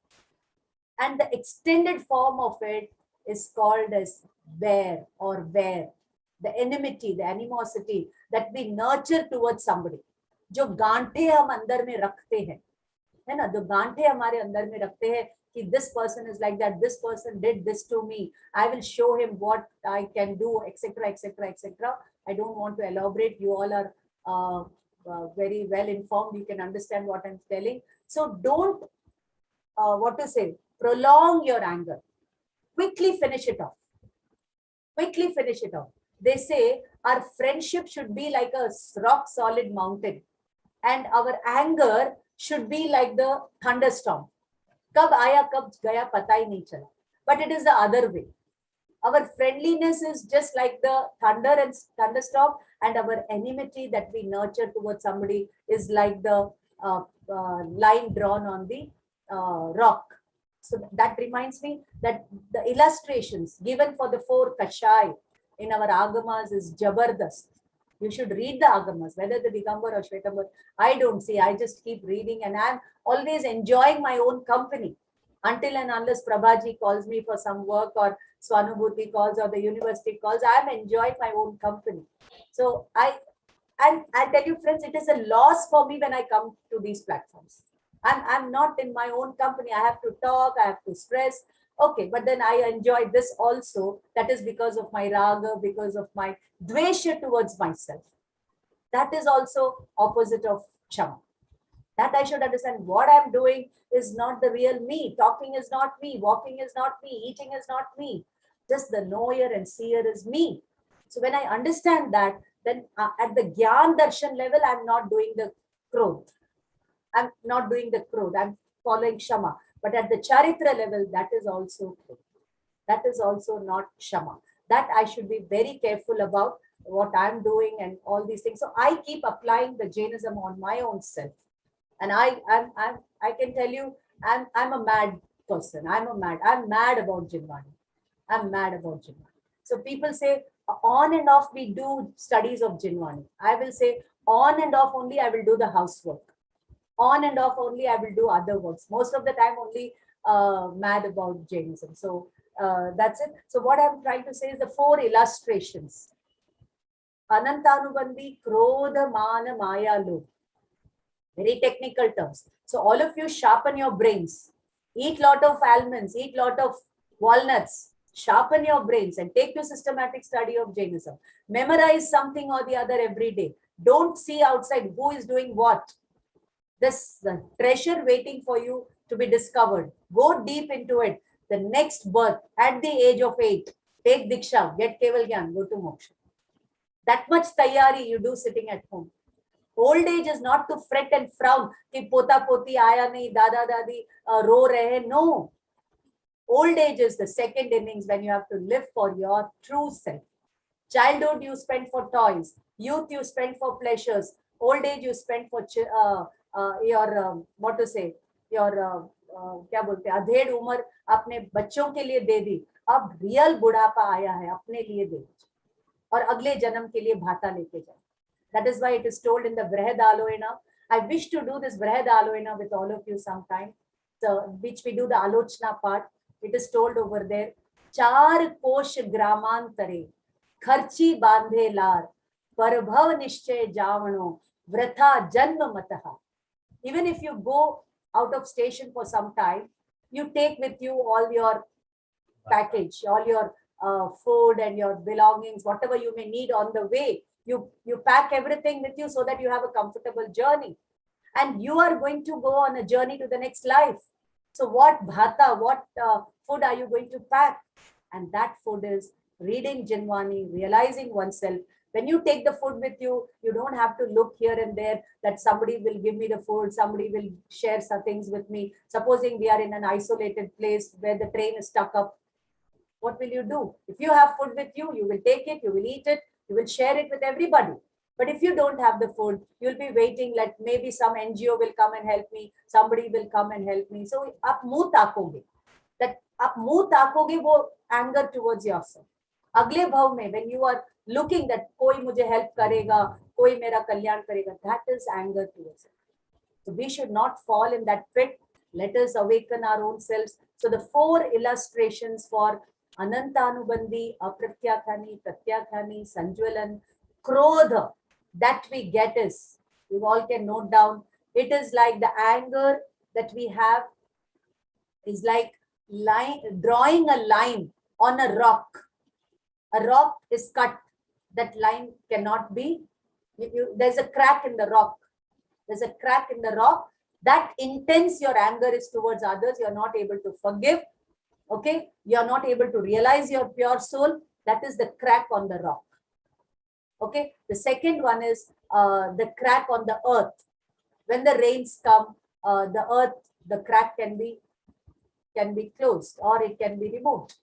And the extended form of it is called as bear or bear. The enmity, the animosity that we nurture towards somebody. जो गांठे हम अंदर में रखते हैं, है ना, जो गांठे हमारे अंदर में रखते हैं कि this person is like that, this person did this to me, I will show him what I can do, etc., etc., etc. I don't want to elaborate. You all are very well informed. You can understand what I'm telling. So don't, what to say, prolong your anger. Quickly finish it off. Quickly finish it off. They say our friendship should be like a rock solid mountain, and our anger should be like the thunderstorm. Kab aaya, kab gaya, pata hi nahi chala. But it is the other way. Our friendliness is just like the thunder and thunderstorm, and our enmity that we nurture towards somebody is like the line drawn on the rock. So that reminds me that the illustrations given for the 4 Kashai in our Agamas is Jabardast. You should read the Agamas, whether the Digambar or Shvetambar. I don't see, I just keep reading, and I'm always enjoying my own company until and unless Prabhaji calls me for some work, or Swanubhuti calls, or the university calls. I'm enjoying my own company. So I tell you, friends, it is a loss for me when I come to these platforms. I'm not in my own company. I have to talk, I have to stress. Okay, but then I enjoy this also. That is because of my raga, because of my dvesha towards myself. That is also opposite of Shama. That I should understand what I'm doing is not the real me. Talking is not me. Walking is not me. Eating is not me. Just the knower and seer is me. So when I understand that, then at the Gyan Darshan level, I'm not doing the Krodh. I'm not doing the Krodh. I'm following Shama. But at the Charitra level, that is also Krodh. That is also not Shama. That I should be very careful about what I'm doing and all these things. So I keep applying the Jainism on my own self. And I can tell you, I'm a mad person. I'm mad about Jinwani. I'm mad about Jinwani. So people say on and off we do studies of Jinwani. I will say on and off only I will do the housework. On and off only I will do other works. Most of the time only mad about Jainism. So that's it. So what I'm trying to say is the 4 illustrations. Anantanubandhi, Krodha, Mana, Maya, Lobh. Very technical terms. So all of you sharpen your brains. Eat lot of almonds, eat lot of walnuts. Sharpen your brains and take your systematic study of Jainism. Memorize something or the other every day. Don't see outside who is doing what. This the treasure waiting for you to be discovered. Go deep into it. The next birth at the age of 8, take Diksha, get Keval Gyan, go to Moksha. That much tayari you do sitting at home. Old age is not to fret and frown कि पोता पोती आया नहीं, दादा दादी रो रहे. No. Old age is the second innings when you have to live for your true self. Childhood you spend for toys. Youth you spend for pleasures. Old age you spend for your what to say, your क्या बोलते हैं, अधेड़ उम्र अपने बच्चों के लिए दे दी. अब रियल बुढ़ापा आया है, अपने लिए दे दीजिए और अगले जन्म के लिए भाता लेके जाए. That is why it is told in the Brihad Alochana. I wish to do this Brihad Alochana with all of you sometime, so, which we do the Alochana part. It is told over there, Char Kosh Gramantare, Kharchi Bandhe Lar, Parbhav Nishchay Javano, Vratha Janma Mataha. Even if you go out of station for some time, you take with you all your package, all your food and your belongings, whatever you may need on the way. You pack everything with you so that you have a comfortable journey. And you are going to go on a journey to the next life. So what bhata, what food are you going to pack? And that food is reading Jinwani, realizing oneself. When you take the food with you, you don't have to look here and there that somebody will give me the food, somebody will share some things with me. Supposing we are in an isolated place where the train is stuck up, what will you do? If you have food with you, you will take it, you will eat it, you will share it with everybody. But if you don't have the food, you'll be waiting, like maybe some NGO will come and help me, somebody will come and help me. So आप मुंह ताकोगे, that आप मुंह ताकोगे वो anger towards yourself. अगले भाव में when you are looking that कोई मुझे help करेगा, कोई मेरा कल्याण करेगा, that is anger towards it. So we should not fall in that pit. Let us awaken our own selves. So the 4 illustrations for Anantanubandhi, Apratyakhani, Pratyakhani, Sanjwalan, Krodha that we get is, you all can note down, it is like the anger that we have is like drawing a line on a rock. A rock is cut. That line cannot be, there's a crack in the rock. There's a crack in the rock. That intense your anger is towards others. You're not able to forgive. Okay. You're not able to realize your pure soul. That is the crack on the rock. Okay. The second one is the crack on the earth. When the rains come, the earth, the crack can be closed or it can be removed.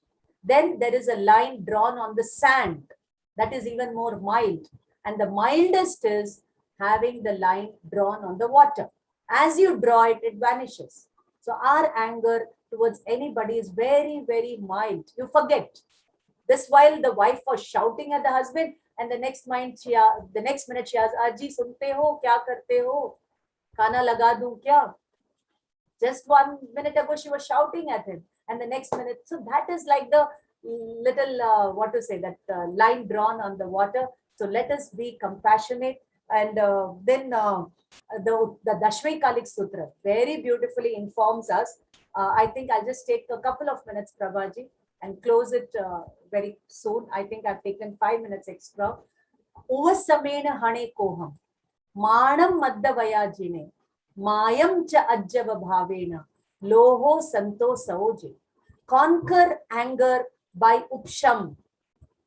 Then there is a line drawn on the sand. That is even more mild. And the mildest is having the line drawn on the water. As you draw it, it vanishes. So our anger towards anybody is very, very mild. You forget. This while the wife was shouting at the husband, and the next minute she asks, Aji, sunte ho? Kya karte ho? Khana laga dun kya? Just 1 minute ago, she was shouting at him. And the next minute, so that is like the little, line drawn on the water. So let us be compassionate. And then the Dashvikalik Sutra very beautifully informs us. I think I'll just take a couple of minutes, Prabhaji, and close it very soon. I think I've taken 5 minutes extra. Uvasamena hane koham, manam maddavayajine, mayam cha ajjava bhavena, loho santo saoje. Conquer anger by upsham.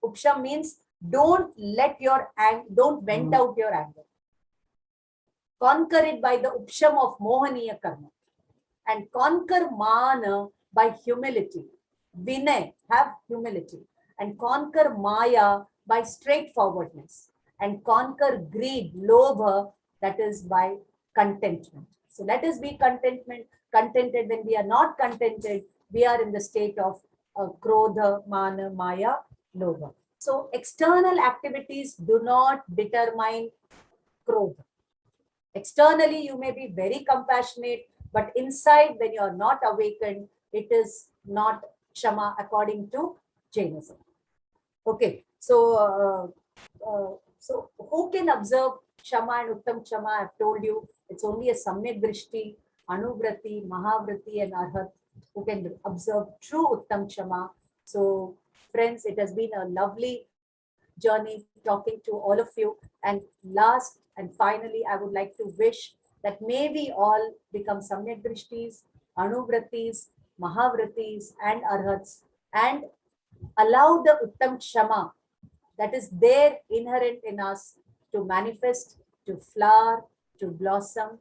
Upsham means don't let your don't vent out your anger. Conquer it by the upsham of mohaniya karma. And conquer mana by humility. Vinay, have humility. And conquer maya by straightforwardness. And conquer greed, lobha, that is by contentment. So let us be contented. When we are not contented, we are in the state of krodha, mana, maya, lobha. So external activities do not determine krodha. Externally, you may be very compassionate, but inside, when you are not awakened, it is not Shama according to Jainism. Okay, so who can observe Shama and Uttam Shama? I've told you, it's only a Samyak Drishti, Anuvrati, Mahavrati, and Arhat who can observe true Uttam Shama. So, friends, it has been a lovely journey talking to all of you. And last and finally, I would like to wish that may we all become Samyak Drishtis, Anuvratis, Mahavratis, and Arhats, and allow the Uttam Shama that is there inherent in us to manifest, to flower, to blossom.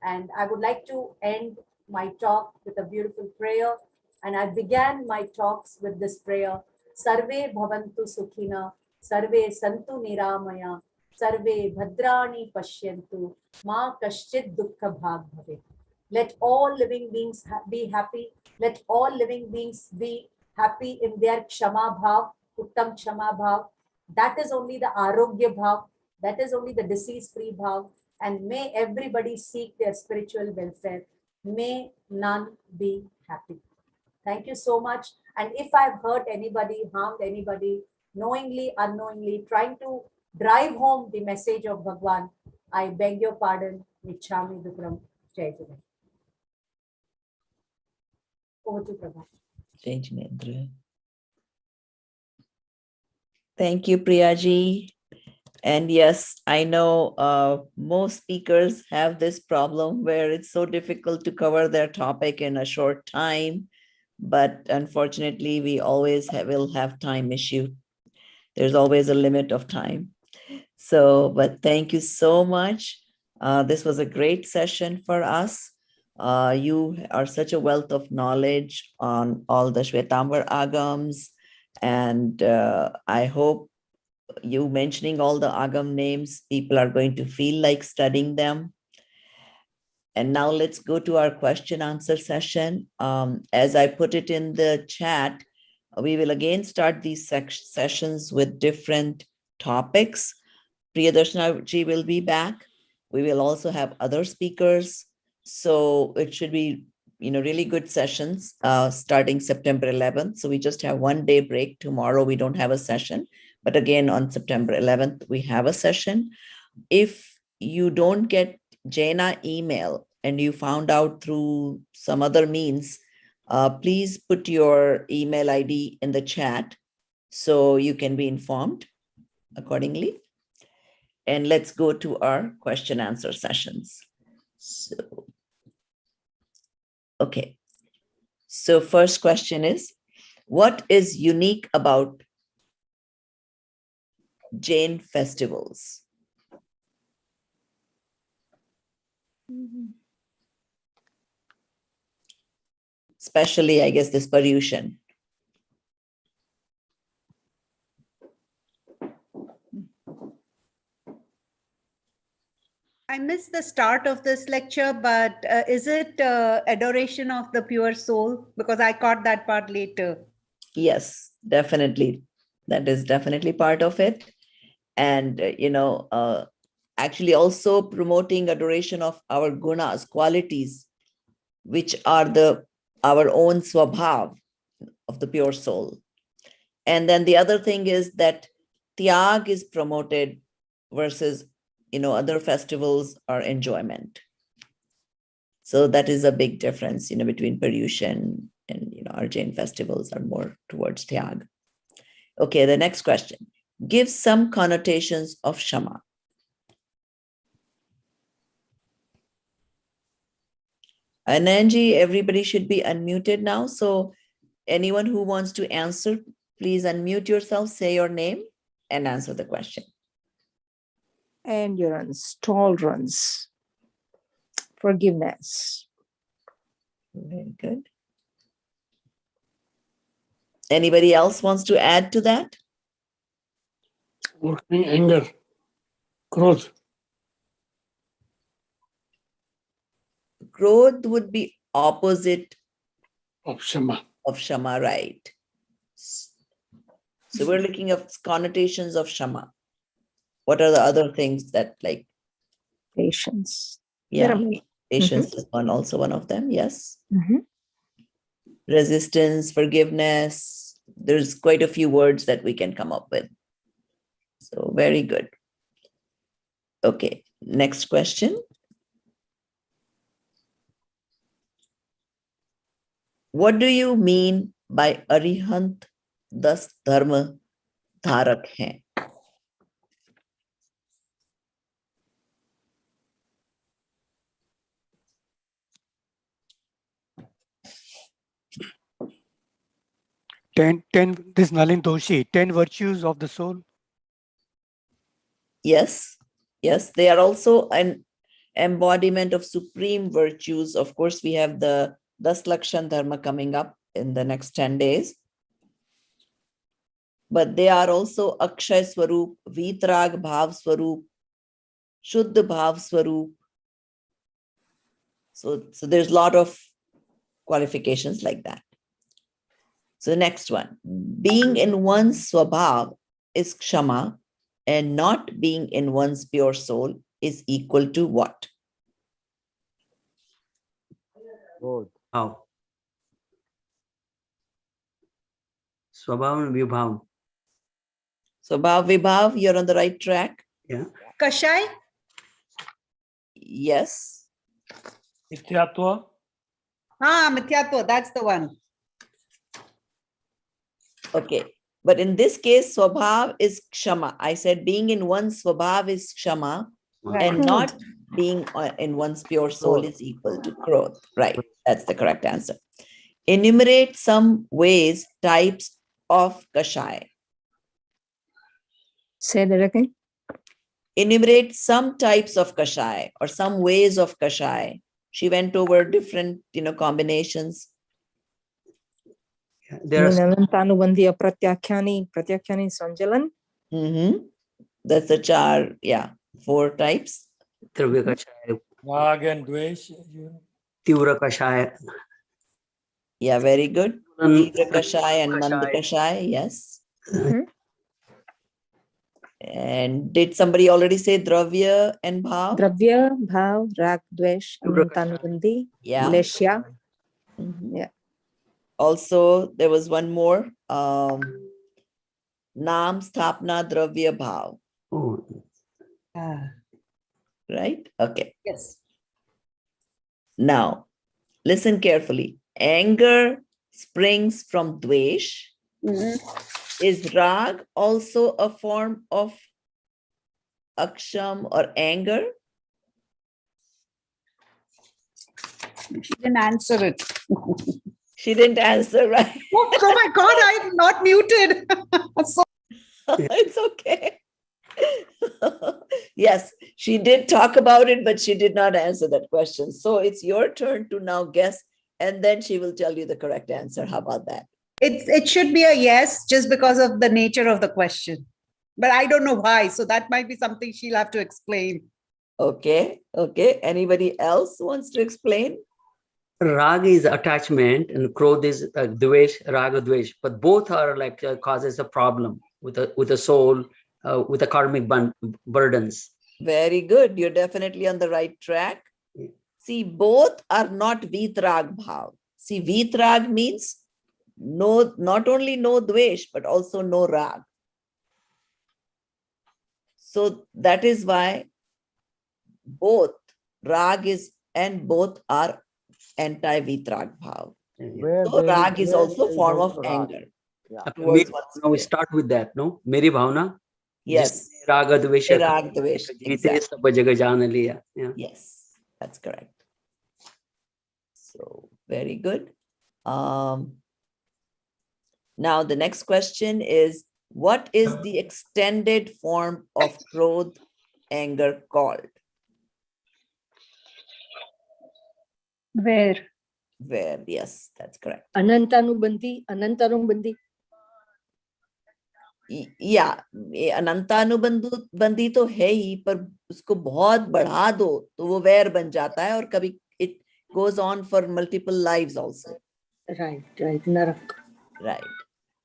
And I would like to end my talk with a beautiful prayer. And I began my talks with this prayer. Sarve bhavantu sukhina, sarve santu niramaya, sarve bhadrani pashyantu, ma kaschid dukkha bhag bhave. Let all living beings be happy. Let all living beings be happy in their Kshama Bhav, Uttam Kshama Bhav. That is only the Arogya Bhav. That is only the disease-free Bhav. And may everybody seek their spiritual welfare. May none be happy. Thank you so much. And if I've hurt anybody, harmed anybody, knowingly, unknowingly, trying to drive home the message of Bhagwan, I beg your pardon. Michhami Dukram. Jai Jain. Over to Prabha. Jai Jinendra. Thank you, Priyaji. And yes, I know most speakers have this problem where it's so difficult to cover their topic in a short time, but unfortunately, we always will have time issue. There's always a limit of time. So, but thank you so much. This was a great session for us. You are such a wealth of knowledge on all the Shwetambar Agams, and I hope you mentioning all the Agam names, people are going to feel like studying them. And now let's go to our question answer session. As I put it in the chat, we will again start these sessions with different topics. Priyadarshana ji will be back. We will also have other speakers. So it should be, really good sessions starting September 11th. So we just have 1 day break. Tomorrow we don't have a session. But again, on September 11th, we have a session. If you don't get Jaina email and you found out through some other means, please put your email ID in the chat so you can be informed accordingly. And let's go to our question answer sessions. So, okay. So first question is, what is unique about Jain festivals? Especially, I guess, this Paryushan. I missed the start of this lecture, but is it adoration of the pure soul? Because I caught that part later. Yes, definitely. That is definitely part of it. And, actually also promoting adoration of our gunas, qualities, which are our own swabhav of the pure soul. And then the other thing is that tyag is promoted versus, other festivals are enjoyment. So that is a big difference, between Paryushan and, our Jain festivals are more towards tyag. Okay, the next question. Give some connotations of Shama. Ananji, everybody should be unmuted now. So anyone who wants to answer, please unmute yourself, say your name, and answer the question. Endurance, tolerance, forgiveness. Very good. Anybody else wants to add to that? Working anger, growth. Growth would be opposite Of Shama. of Shama, right? So we're looking at connotations of Shama. What are the other things that like? Patience. Yeah, Many. patience is also one of them, yes. Mhm. Resistance, forgiveness. There's quite a few words that we can come up with. So very good. Okay, next question. What do you mean by Arihant 10 dharma dharak hain? This Nalin Doshi, 10 virtues of the soul. Yes, they are also an embodiment of supreme virtues. Of course, we have the Das Lakshan Dharma coming up in the next 10 days. But they are also Akshay Swarup, Vitrag Bhav Swarup, Shuddha Bhav Swarup. So there's a lot of qualifications like that. So next one, being in one's swabhav is Kshama, and not being in one's pure soul is equal to what? How? Swabhav and Vibhav. Swabhav Vibhav, you're on the right track. Yeah. Kashai? Yes. Mithyatva. Mithyatva, that's the one. Okay. But in this case, swabhav is Kshama. I said being in one's swabhav is Kshama, and not being in one's pure soul is equal to Krodh. Right. That's the correct answer. Enumerate some ways, types of Kashai. Say that again. Enumerate some types of Kashai or some ways of Kashai. She went over different, combinations. There are Pratyakhyani Sanjalan. Mm-hmm. That's the char, yeah, 4 types. Dravya Kashai, Rag and Dvesh. Tivra Kashai, Yeah, very good. and Tivra Kashai and Mand Kashai. Kashai, yes. Mhm. And did somebody already say Dravya and Bhav? Dravya, Bhav, Rag, Dvesh, Tivra Anantanubandhi, Yeah. Leshya. Mhm. Yeah. Also, there was one more. Naam Sthapna Dravya Bhav, Oh, right? Okay. Yes. Now, listen carefully. Anger springs from Dvesh. Mhm. Is Rag also a form of Aksham or anger? She didn't answer it. She didn't answer, right? Oh my God, I'm not muted. So It's okay. Yes, she did talk about it, but she did not answer that question. So it's your turn to now guess, and then she will tell you the correct answer. How about that? it should be a yes, just because of the nature of the question. But I don't know why. So that might be something she'll have to explain. Okay, okay. Anybody else wants to explain? Raga is attachment and Krodh is Dvesh, Raga, Dvesh. But both are like causes a problem with the soul, with the karmic burdens. Very good. You're definitely on the right track. Yeah. See, both are not Vitrag Bhav. See, Vitrag means no, not only no Dvesh, but also no Rag. So that is why both Rag is and both are anti-Vitrag Bhav. Yeah. So Rag is also a form of anger. Meri Towards one's Bhavna, we spirit. start with that, no? Meri Bhavna. Yes. Raga, Dvesh. Rag Dvesh. Exactly. Sab jagah jaan liya. Yeah. Yes, that's correct. So very good. Now the next question is, what is the extended form of Krodh anger called? Where? Where? Yes, that's correct. Anantanubandhi, Anantanubandhi. Yeah, अनंतानुबंधी तो है ही, पर उसको बहुत बढ़ा दो तो वो वैर बन जाता है, और कभी it goes on for multiple lives also. Right, Narak. Right.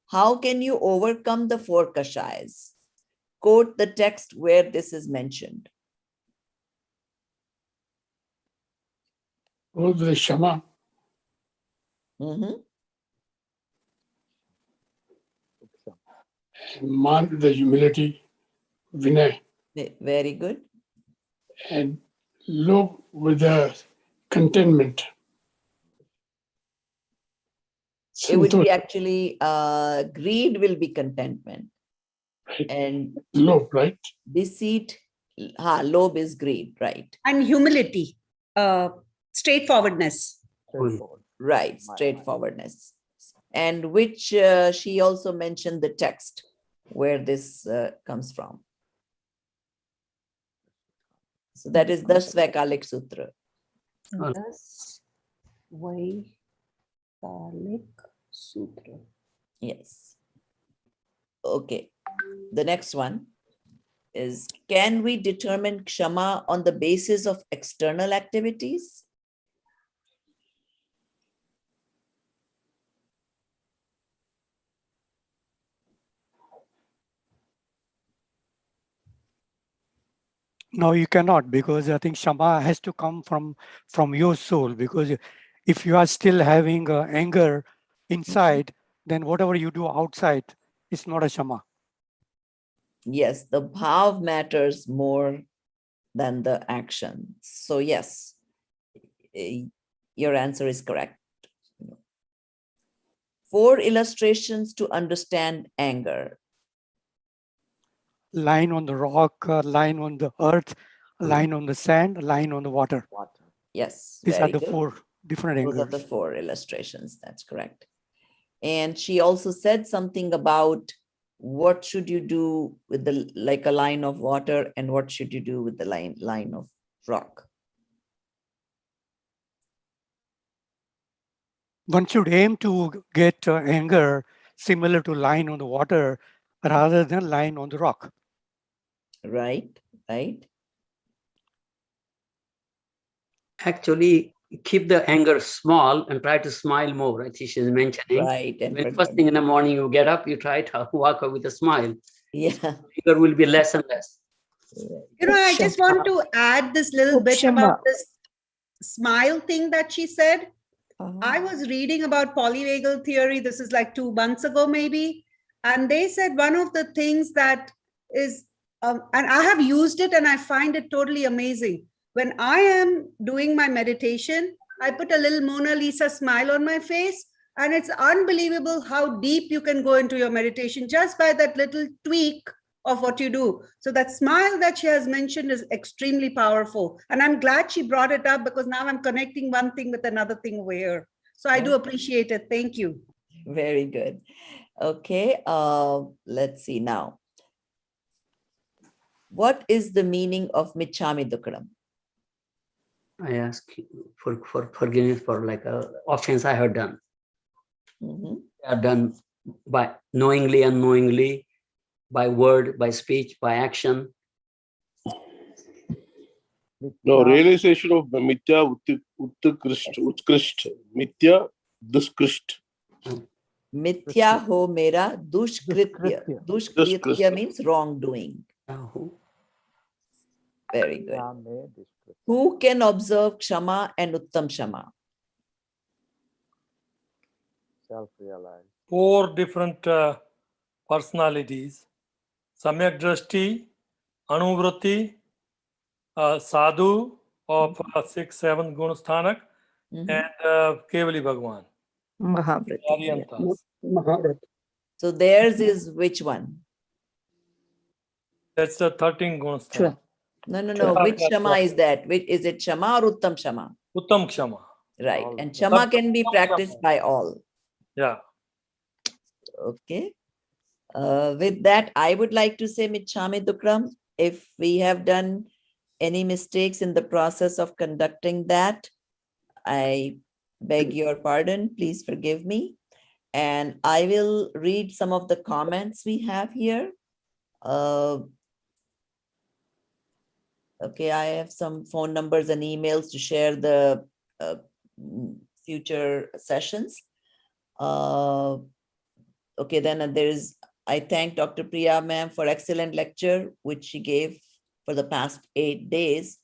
How can you overcome the 4 Kashais? Quote the text where this is mentioned. Krodh is Shama. Mhm. And Man, the humility, Vinay. Very good. And Lobh with the contentment. It would be Santosh. actually greed will be contentment, and Lobh, right? deceit, lobe is greed, right? And humility, straightforwardness. Right, straightforwardness. And which she also mentioned the text where this comes from. So that is the Svaikalik Sutra. Das Vaikalik Sutra. Yes. Okay. The next one is, can we determine Kshama on the basis of external activities? No, you cannot, because I think Shama has to come from your soul, because if you are still having anger inside, then whatever you do outside, it's not a Shama. Yes, the bhav matters more than the action. So yes, your answer is correct. 4 illustrations to understand anger. Line on the rock, line on the earth, line on the sand, line on the water. Yes, These are very the good. 4 different Those are the angers. 4 illustrations. That's correct. And she also said something about what should you do with the, like a line of water, and what should you do with the line of rock. One should aim to get anger similar to line on the water, rather than lying on the rock. Right, right. Actually, keep the anger small and try to smile more. I think she's mentioning. Right. And When first thing in the morning you get up, you try to walk up with a smile. yeah. Anger will be less and less. You know, I just want to add this little bit Shama. about this smile thing that she said. Uh-huh. I was reading about polyvagal theory. This is like 2 months ago, maybe. And they said one of the things that is, and I have used it and I find it totally amazing. When I am doing my meditation, I put a little Mona Lisa smile on my face. And it's unbelievable how deep you can go into your meditation just by that little tweak of what you do. So that smile that she has mentioned is extremely powerful. And I'm glad she brought it up because now I'm connecting one thing with another thing over here. So I do appreciate it. Thank you. Very good. Okay, let's see now. What is the meaning of Michami Dukram? I ask you for forgiveness for like offense I have done. Mhm. I have done by knowingly, unknowingly, by word, by speech, by action. No, realization of Mithya Utkrisht, Mithya Duskrisht. Mithya ho mera dushkritya. Dushkritya means wrongdoing. Very good. Who can observe Kshama and Uttam Shama? Self-realized. 4 different personalities. Samyak Drashti, Anuvrati, Sadhu of 6, 7 Gunasthanak, and Kevali Bhagwan. Mahavrati. Aryantas. Mahavrati. So theirs is which one? That's the 13 Gunasthanak. No. Which Shama is that? Which, is it Shama or Uttam Shama? Uttam Kshama. Right. And Shama can be practiced by all. Yeah. Okay. With that, I would like to say Michami Dukram. If we have done any mistakes in the process of conducting that, I beg your pardon. Please forgive me. And I will read some of the comments we have here. Okay, I have some phone numbers and emails to share the future sessions. Okay, then I thank Dr. Priya ma'am for excellent lecture, which she gave for the past 8 days.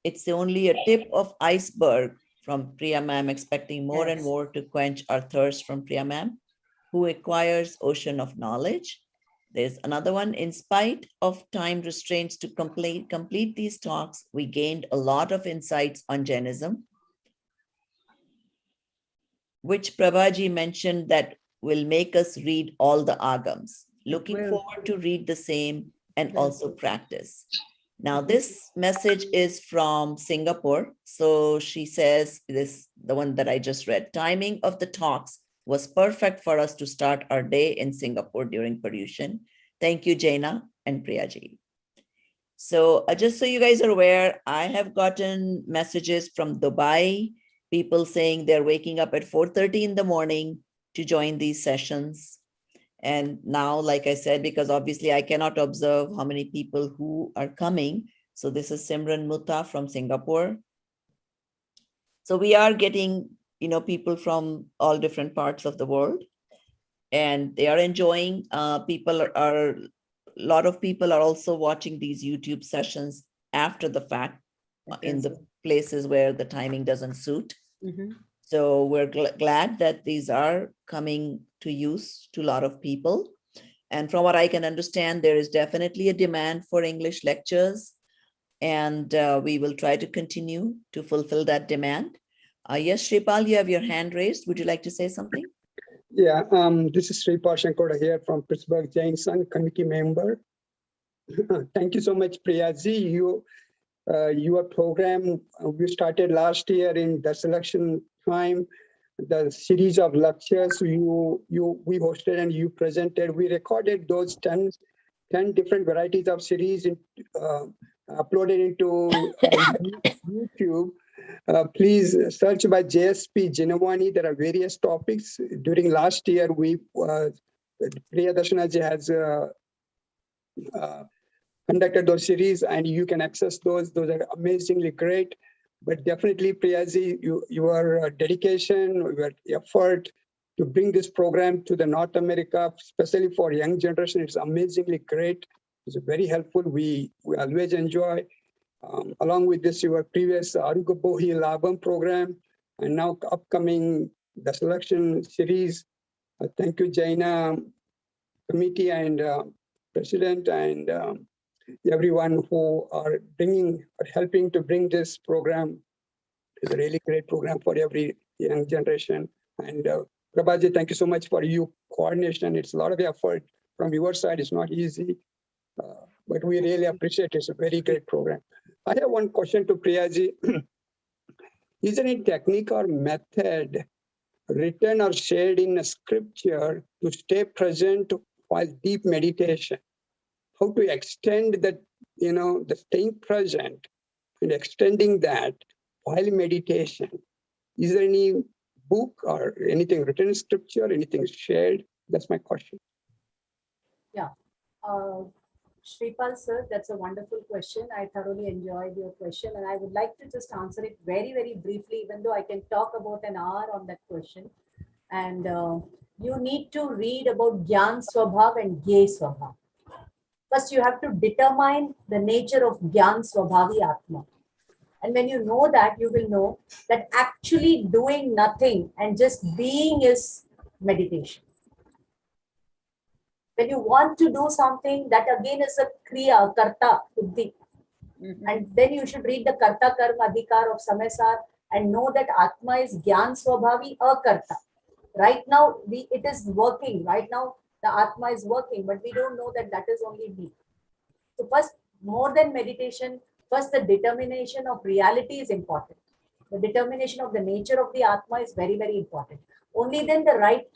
It's only a tip of iceberg from Priya ma'am, expecting more and more to quench our thirst from Priya ma'am, who acquires ocean of knowledge. There's another one. In spite of time restraints to complete these talks, we gained a lot of insights on Jainism, which Prabhaji mentioned that will make us read all the agams. Looking forward to read the same and also practice. Now, this message is from Singapore. So she says this, the one that I just read, timing of the talks was perfect for us to start our day in Singapore during Paryushan. Thank you, Jaina and Priyaji. So just so you guys are aware, I have gotten messages from Dubai, people saying they're waking up at 4:30 in the morning to join these sessions. And now, like I said, because obviously I cannot observe how many people who are coming. So this is Simran Mutta from Singapore. So we are getting, people from all different parts of the world, and they are enjoying. A lot of people are also watching these YouTube sessions after the fact in the places where the timing doesn't suit. So we're glad that these are coming to use to a lot of people. And from what I can understand, there is definitely a demand for English lectures, and we will try to continue to fulfill that demand. Yes, Shripal, you have your hand raised. Would you like to say something? Yeah, this is Shripal Shankoda here from Pittsburgh, Jain Sun committee member. Thank you so much, Priyaji. Your program, we started last year in the selection time, the series of lectures we hosted and you presented. We recorded those 10 different varieties of series uploaded into YouTube. Please search by JSP Jinawani. There are various topics. During last year, we Priyadarshana ji has conducted those series, and you can access those. Those are amazingly great. But definitely, Priyaji, your dedication, your effort to bring this program to the North America, especially for young generation, it's amazingly great. It's very helpful. We always enjoy. Along with this, your previous Arugabohi Labam program, and now upcoming the selection series. Thank you, Jaina committee and president and everyone who are helping to bring this program. It's a really great program for every young generation. And Prabhaji, thank you so much for your coordination. It's a lot of effort from your side. It's not easy, but we really appreciate it. It's a very great program. I have one question to Priyaji. Is there any technique or method written or shared in a scripture to stay present while deep meditation? How to extend that, the staying present and extending that while meditation? Is there any book or anything written in scripture, anything shared? That's my question. Yeah. Shripal sir, that's a wonderful question. I thoroughly enjoyed your question, and I would like to just answer it very, very briefly, even though I can talk about an hour on that question. And you need to read about Gyan Swabhav and Gye Swabhav. First, you have to determine the nature of Gyan Swabhavi Atma. And when you know that, you will know that actually doing nothing and just being is meditation. When you want to do something, that again is a kriya, karta, buddhi. And then you should read the karta karma adhikar of Samesar and know that Atma is Gyan Swabhavi akarta. Right now, it is working. Right now, the Atma is working, but we don't know that that is only me. So first, more than meditation, first the determination of reality is important. The determination of the nature of the Atma is very, very important. Only then the right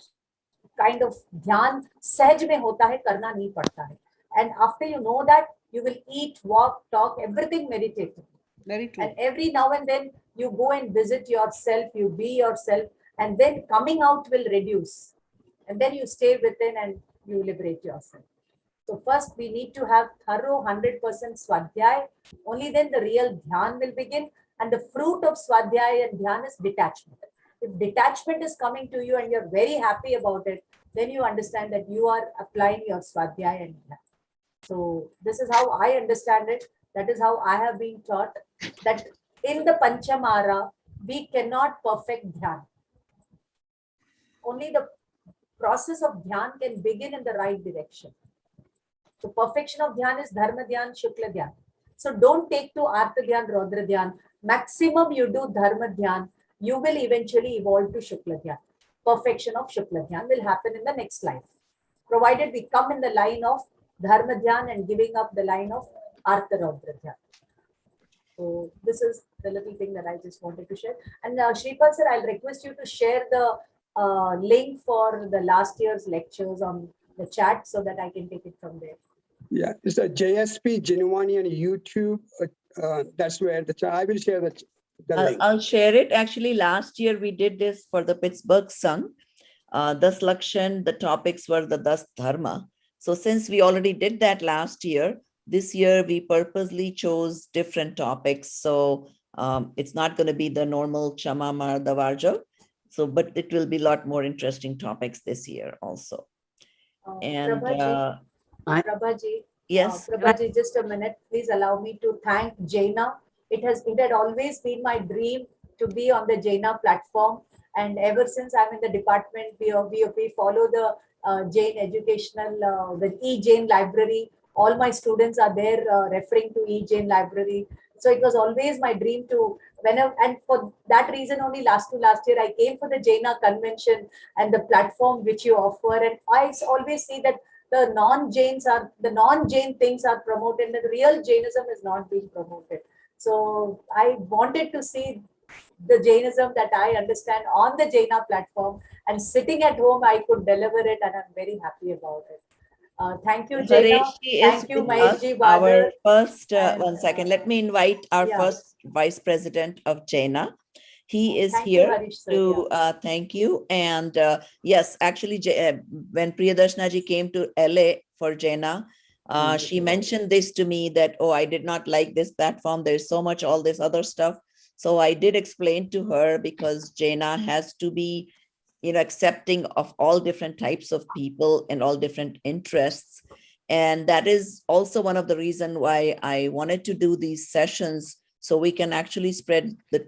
kind of dhyan sahaj mein hota hai, karna nahi padta hai. And after you know that, you will eat, walk, talk, everything meditative. Very true. And every now and then you go and visit yourself, you be yourself, and then coming out will reduce. And then you stay within and you liberate yourself. So first we need to have thorough 100% swadhyay. Only then the real dhyan will begin. And the fruit of swadhyay and dhyan is detachment. If detachment is coming to you and you're very happy about it, then you understand that you are applying your swadhyay and dhyan. So this is how I understand it. That is how I have been taught, that in the Panchamara, we cannot perfect dhyan. Only the process of dhyan can begin in the right direction. So perfection of dhyan is dharma dhyan, shukla dhyan. So don't take to artha dhyan, rodra dhyan. Maximum you do dharma dhyan, you will eventually evolve to shukla dhyan. Perfection of shukla dhyan will happen in the next life, provided we come in the line of dharma dhyan and giving up the line of artha rodra dhyan. So this is the little thing that I just wanted to share. And Shripal sir, I'll request you to share the link for the last year's lectures on the chat so that I can take it from there. Yeah, it's a JSP Genuani on YouTube. That's where I will share the link. I'll share it. Actually, last year we did this for the Pittsburgh Sun. Das Lakshan, the topics were the Das Dharma. So since we already did that last year, this year we purposely chose different topics. So it's not going to be the normal Shama Marda Varja. So, but it will be a lot more interesting topics this year also. And Prabhaji, yes, Prabhaji, just a minute. Please allow me to thank Jaina. It had always been my dream to be on the Jaina platform, and ever since I'm in the department, we follow the Jain educational, the e-Jain library. All my students are there referring to e-Jain library. So it was always my dream to, and for that reason only last year, I came for the Jaina convention and the platform which you offer. And I always see that the non-Jain things are promoted, and the real Jainism is not being promoted. So I wanted to see the Jainism that I understand on the Jaina platform, and sitting at home, I could deliver it, and I'm very happy about it. Thank you, Jaina. Thank you, Maheshji Badar. Our first, one second, let me invite our first Vice President of Jaina. He is Thank you, here Harish sir. to thank you. And yes, actually, when Priyadarshana ji came to LA for Jaina, she mentioned this to me that, oh, I did not like this platform. There's so much, all this other stuff. So I did explain to her, because Jaina has to be, accepting of all different types of people and all different interests. And that is also one of the reasons why I wanted to do these sessions, so we can actually spread the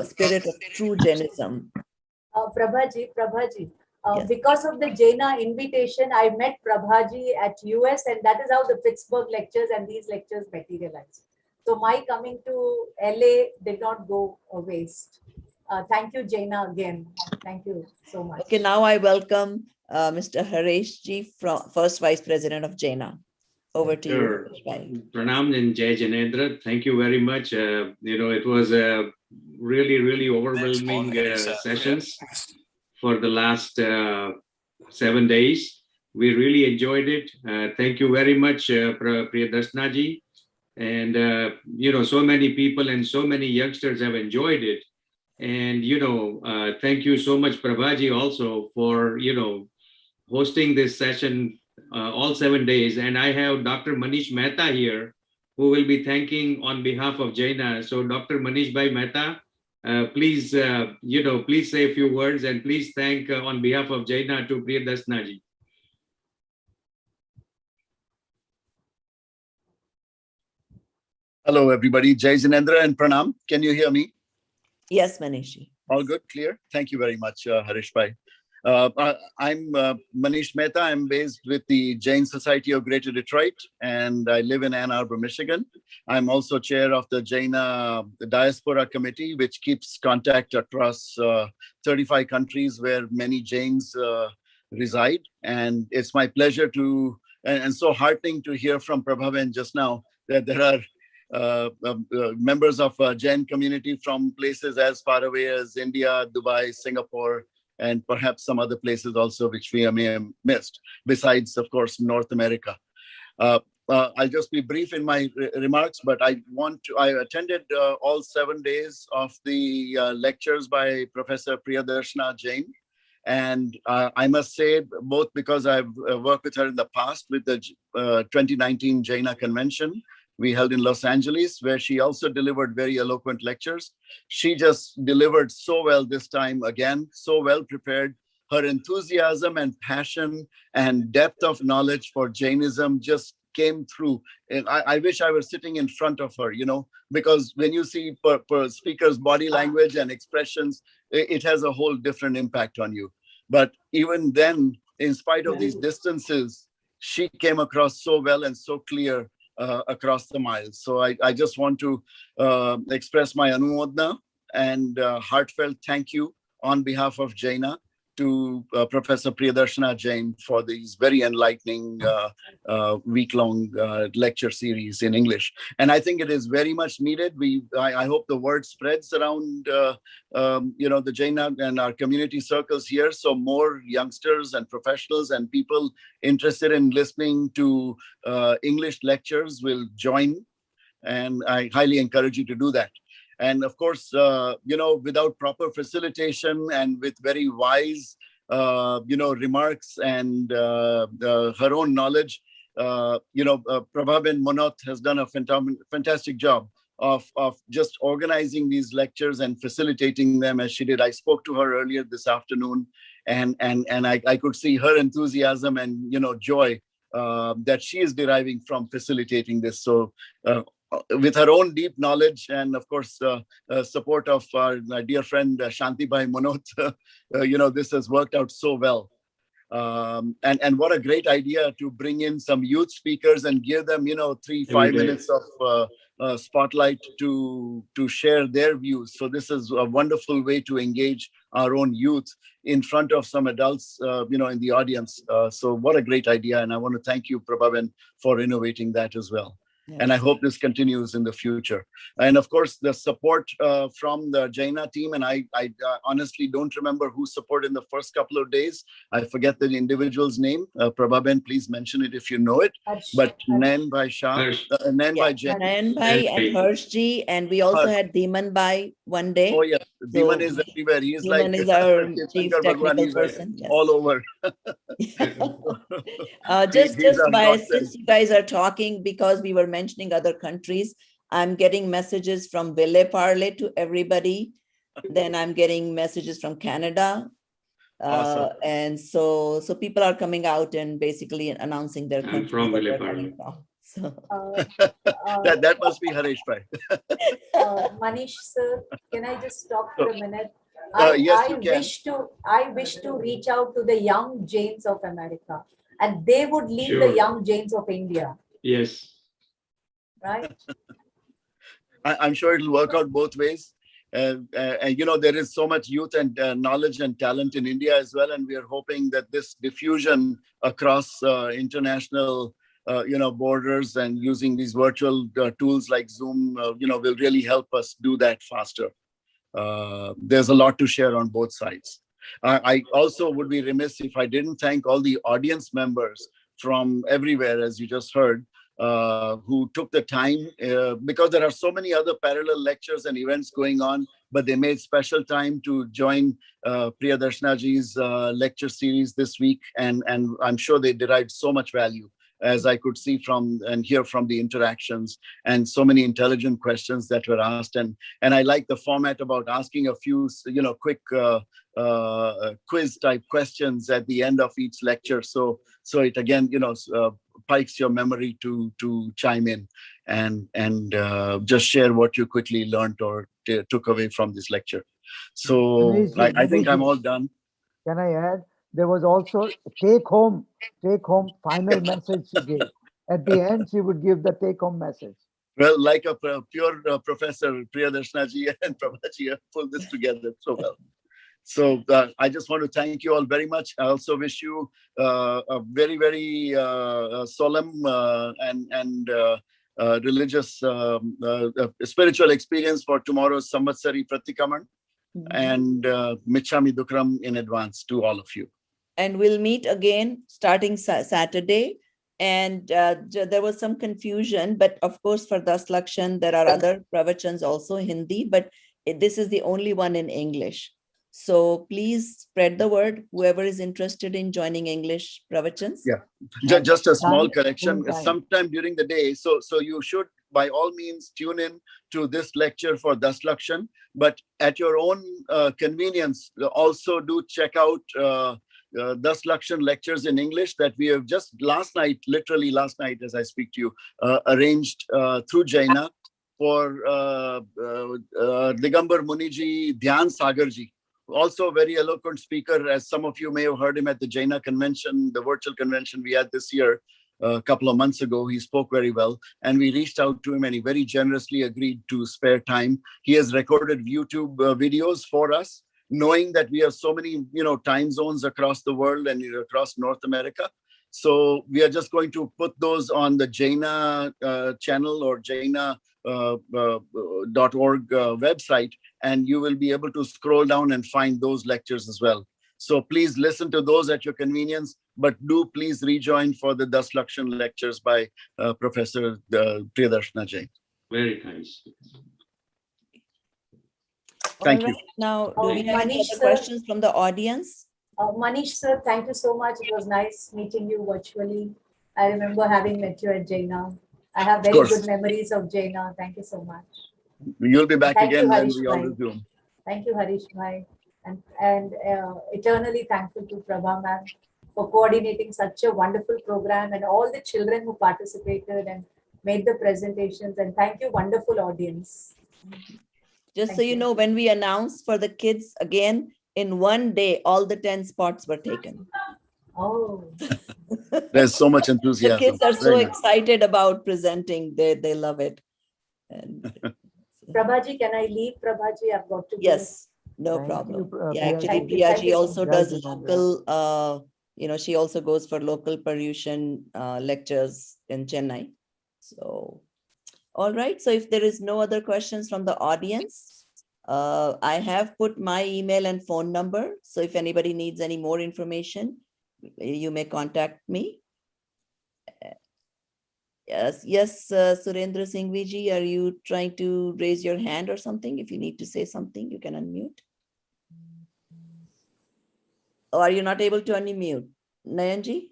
spirit of true Jainism. Prabhaji, Yes. because of the Jaina invitation, I met Prabhaji at US, and that is how the Pittsburgh lectures and these lectures materialized. So my coming to LA did not go a waste. Thank you, Jaina, again. Thank you so much. Okay, now I welcome Mr. Harish ji, First Vice President of Jaina. Over to Sure. you. Right. Pranam and Jai Janendra. Thank you very much. It was a really, really overwhelming sessions for the last 7 days. We really enjoyed it. Thank you very much, Priyadarshana ji. And, so many people and so many youngsters have enjoyed it. And, thank you so much, Prabhaji, also for, hosting this session all 7 days. And I have Dr. Manish Mehta here, who will be thanking on behalf of Jaina. So Dr. Manish Bhai Mehta, please, please say a few words and please thank on behalf of Jaina to Priyadarshana ji. Hello, everybody. Jai Janendra and Pranam. Can you hear me? Yes, Manish. All good, clear. Thank you very much, Harish Bhai. I'm Manish Mehta. I'm based with the Jain Society of Greater Detroit, and I live in Ann Arbor, Michigan. I'm also chair of the Jaina Diaspora Committee, which keeps contact across 35 countries where many Jains reside. And it's my pleasure to, and so heartening to hear from Prabhavan just now that there are members of Jain community from places as far away as India, Dubai, Singapore, and perhaps some other places also, which we may have missed, besides, of course, North America. I'll just be brief in my remarks, but I attended all 7 days of the lectures by Professor Priyadarshana Jain. And I must say, both because I've worked with her in the past with the 2019 Jaina Convention we held in Los Angeles, where she also delivered very eloquent lectures. She just delivered so well this time again, so well prepared. Her enthusiasm and passion and depth of knowledge for Jainism just came through. And I wish I were sitting in front of her, because when you see per speaker's body language and expressions, it has a whole different impact on you. But even then, in spite of these distances, she came across so well and so clear across the miles. So I just want to express my anumodana and heartfelt thank you on behalf of Jaina to Professor Priyadarshana Jain for these very enlightening week-long lecture series in English. And I think it is very much needed. I hope the word spreads around the Jaina and our community circles here, so more youngsters and professionals and people interested in listening to English lectures will join. And I highly encourage you to do that. And of course, without proper facilitation and with very wise, remarks and her own knowledge, Prabhavan Monot has done a fantastic job of just organizing these lectures and facilitating them as she did. I spoke to her earlier this afternoon, and I could see her enthusiasm and joy that she is deriving from facilitating this. So. With her own deep knowledge and, of course, support of our dear friend Shanti Bhai Monot, this has worked out so well. And what a great idea to bring in some youth speakers and give them, 3-5 minutes of spotlight to share their views. So this is a wonderful way to engage our own youth in front of some adults, in the audience. So what a great idea. And I want to thank you, Prabhavan, for innovating that as well. And I hope this continues in the future. And of course, the support from the Jaina team, and I honestly don't remember who supported in the first couple of days. I forget the individual's name. Prabhaben, please mention it if you know it. But Nain Bhai Shah, Nain Bhai Jain. Nain Bhai and Harshji, and we also had Deeman Bhai one day. Oh yeah, Deeman is everywhere. He is Deeman like is our chief Shankar Bhagwan. technical He's person. Yes. all over. Just He's our by, godsend. since you guys are talking, because we were mentioning other countries, I'm getting messages from Ville Parle to everybody. Then I'm getting messages from Canada. Awesome. And so people are coming out and basically announcing their countries from that Ville they're Parle. coming from. So that must be Harish Bhai. Manish sir, can I just talk for a minute? Yes, you can. I wish to reach out to the young Jains of America, and they would lead Sure. the young Jains of India. Yes. Right? I'm sure it'll work out both ways. You know, there is so much youth and knowledge and talent in India as well. And we are hoping that this diffusion across international, borders and using these virtual tools like Zoom, will really help us do that faster. There's a lot to share on both sides. I also would be remiss if I didn't thank all the audience members from everywhere, as you just heard, who took the time, because there are so many other parallel lectures and events going on, but they made special time to join Priyadarshana ji's lecture series this week. And I'm sure they derived so much value, as I could see from and hear from the interactions, and so many intelligent questions that were asked. And I like the format about asking a few, quick quiz type questions at the end of each lecture. So it again, pikes your memory to chime in and just share what you quickly learned or took away from this lecture. So I think I'm all done. Can I add? There was also take home final message she gave. At the end, she would give the take home message. Well, like a pure professor, Priyadarshana ji and Prabhaji have pulled this together so well. So I just want to thank you all very much. I also wish you a very, very solemn and religious, spiritual experience for tomorrow's Samvatsari Pratikaman, and Michami Dukram in advance to all of you. And we'll meet again starting Saturday. And there was some confusion, but of course for Das Lakshan, there are other pravachans also in Hindi, but this is the only one in English. So please spread the word, whoever is interested in joining English pravachans. Yeah, just a small correction. Sometime during the day, so you should by all means tune in to this lecture for Das Lakshan, but at your own convenience, also do check out Das Lakshan lectures in English that we have just literally last night as I speak to you, arranged through Jaina for Digambar Muniji Dhyan Sagarji. Also a very eloquent speaker, as some of you may have heard him at the Jaina convention, the virtual convention we had this year, a couple of months ago. He spoke very well, and we reached out to him and he very generously agreed to spare time. He has recorded YouTube videos for us, knowing that we have so many, time zones across the world and across North America. So we are just going to put those on the Jaina channel or Jaina .org website, and you will be able to scroll down and find those lectures as well. So please listen to those at your convenience, but do please rejoin for the Das Lakshan lectures by Professor Priyadarshana Jain. Very nice. Thank you. Now, do we have any Manish, other sir. questions from the audience? Manish sir, thank you so much. It was nice meeting you virtually. I remember having met you at Jaina. I have very good memories of Jaina. Thank you so much. You'll be back Thank again you, when Harish we all bhai. resume. Thank you, Harish bhai. And eternally thankful to Prabha ma'am for coordinating such a wonderful program, and all the children who participated and made the presentations. And thank you, wonderful audience. Just so you know, when we announced for the kids again, in one day, all the 10 spots were taken. Oh. There's so much enthusiasm. The kids are so Very nice. excited about presenting. They love it. And Prabhaji, can I leave? Prabhaji, I've got to go. yes, no problem. Yeah, actually, Thank you. Priyaji so also much. does local, she also goes for local Paryushan lectures in Chennai. So All right, so if there is no other questions from the audience, I have put my email and phone number. So if anybody needs any more information, you may contact me. Yes, Surendra Singhviji, are you trying to raise your hand or something? If you need to say something, you can unmute. Or are you not able to unmute? Nayanji?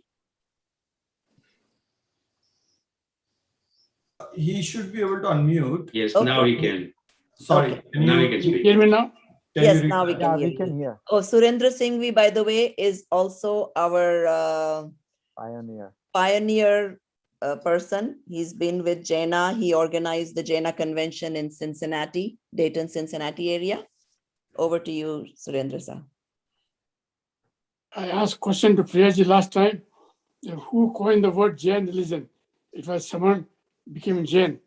He should be able to unmute. Yes, Okay. now he can. Sorry, Okay. can Now you he can speak. Hear me now? can Yes, you now we repeat can Yeah, hear we can you. hear. Oh, Surendra Singhvi, by the way, is also our Pioneer. pioneer person. He's been with Jaina. He organized the Jaina convention in Cincinnati, Dayton, Cincinnati area. Over to you, Surendra sir. I asked question to Priyaji last time. Who coined the word Jain religion? It was someone became Jain.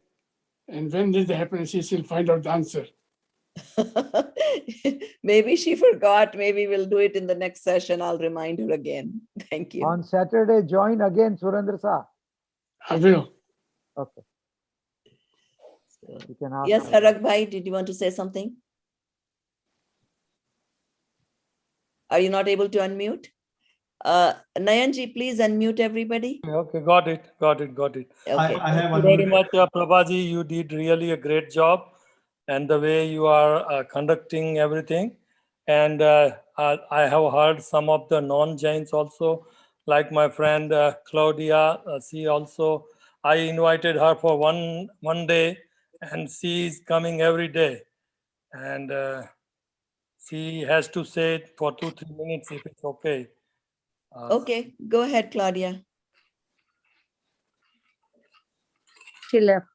And when did that happen? She will find out the answer. Maybe she forgot. Maybe we'll do it in the next session. I'll remind her again. Thank you. On Saturday, join again, Surendra Sa. I will. Okay. You can ask. Yes, her. Harag Bhai, did you want to say something? Are you not able to unmute? Nayanji, please unmute everybody. Okay, got it. Okay. I have Thank you very unmuted. much, Prabhaji. You did really a great job, and the way you are conducting everything. And I have heard some of the non-Jains also, like my friend Claudia. She also, I invited her for one day, and she is coming every day. And she has to say it for 2-3 minutes if it's okay. Okay, go ahead, Claudia. She left.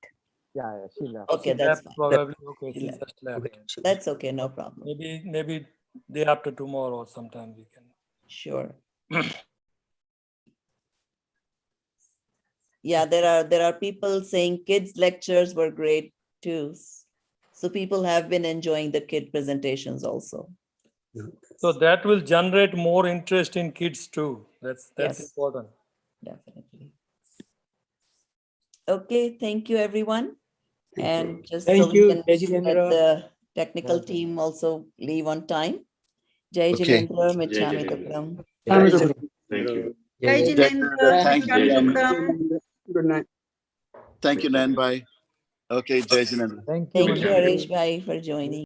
Yeah, she left. Okay, She that's left fine. probably. Okay, She she left. just left. That's okay, no problem. Maybe day after tomorrow or sometime we can. Sure. Yeah, there are people saying kids lectures were great too. So people have been enjoying the kid presentations also. So that will generate more interest in kids too. That's Yes. important. Definitely. Okay, thank you everyone. And just so Thank we you, can Jai let Jinendra. the technical team also leave on time. Jai Okay. Jinendra, Jai Michhami Jinendra. Dukram. Thank you. Jai Jinendra. Thank you, Jai Jinendra. Good night. Thank you, Nan. Bye. Okay, Jai Jinendra. Thank you. Thank you, Manoj. Harish Bhai, for joining.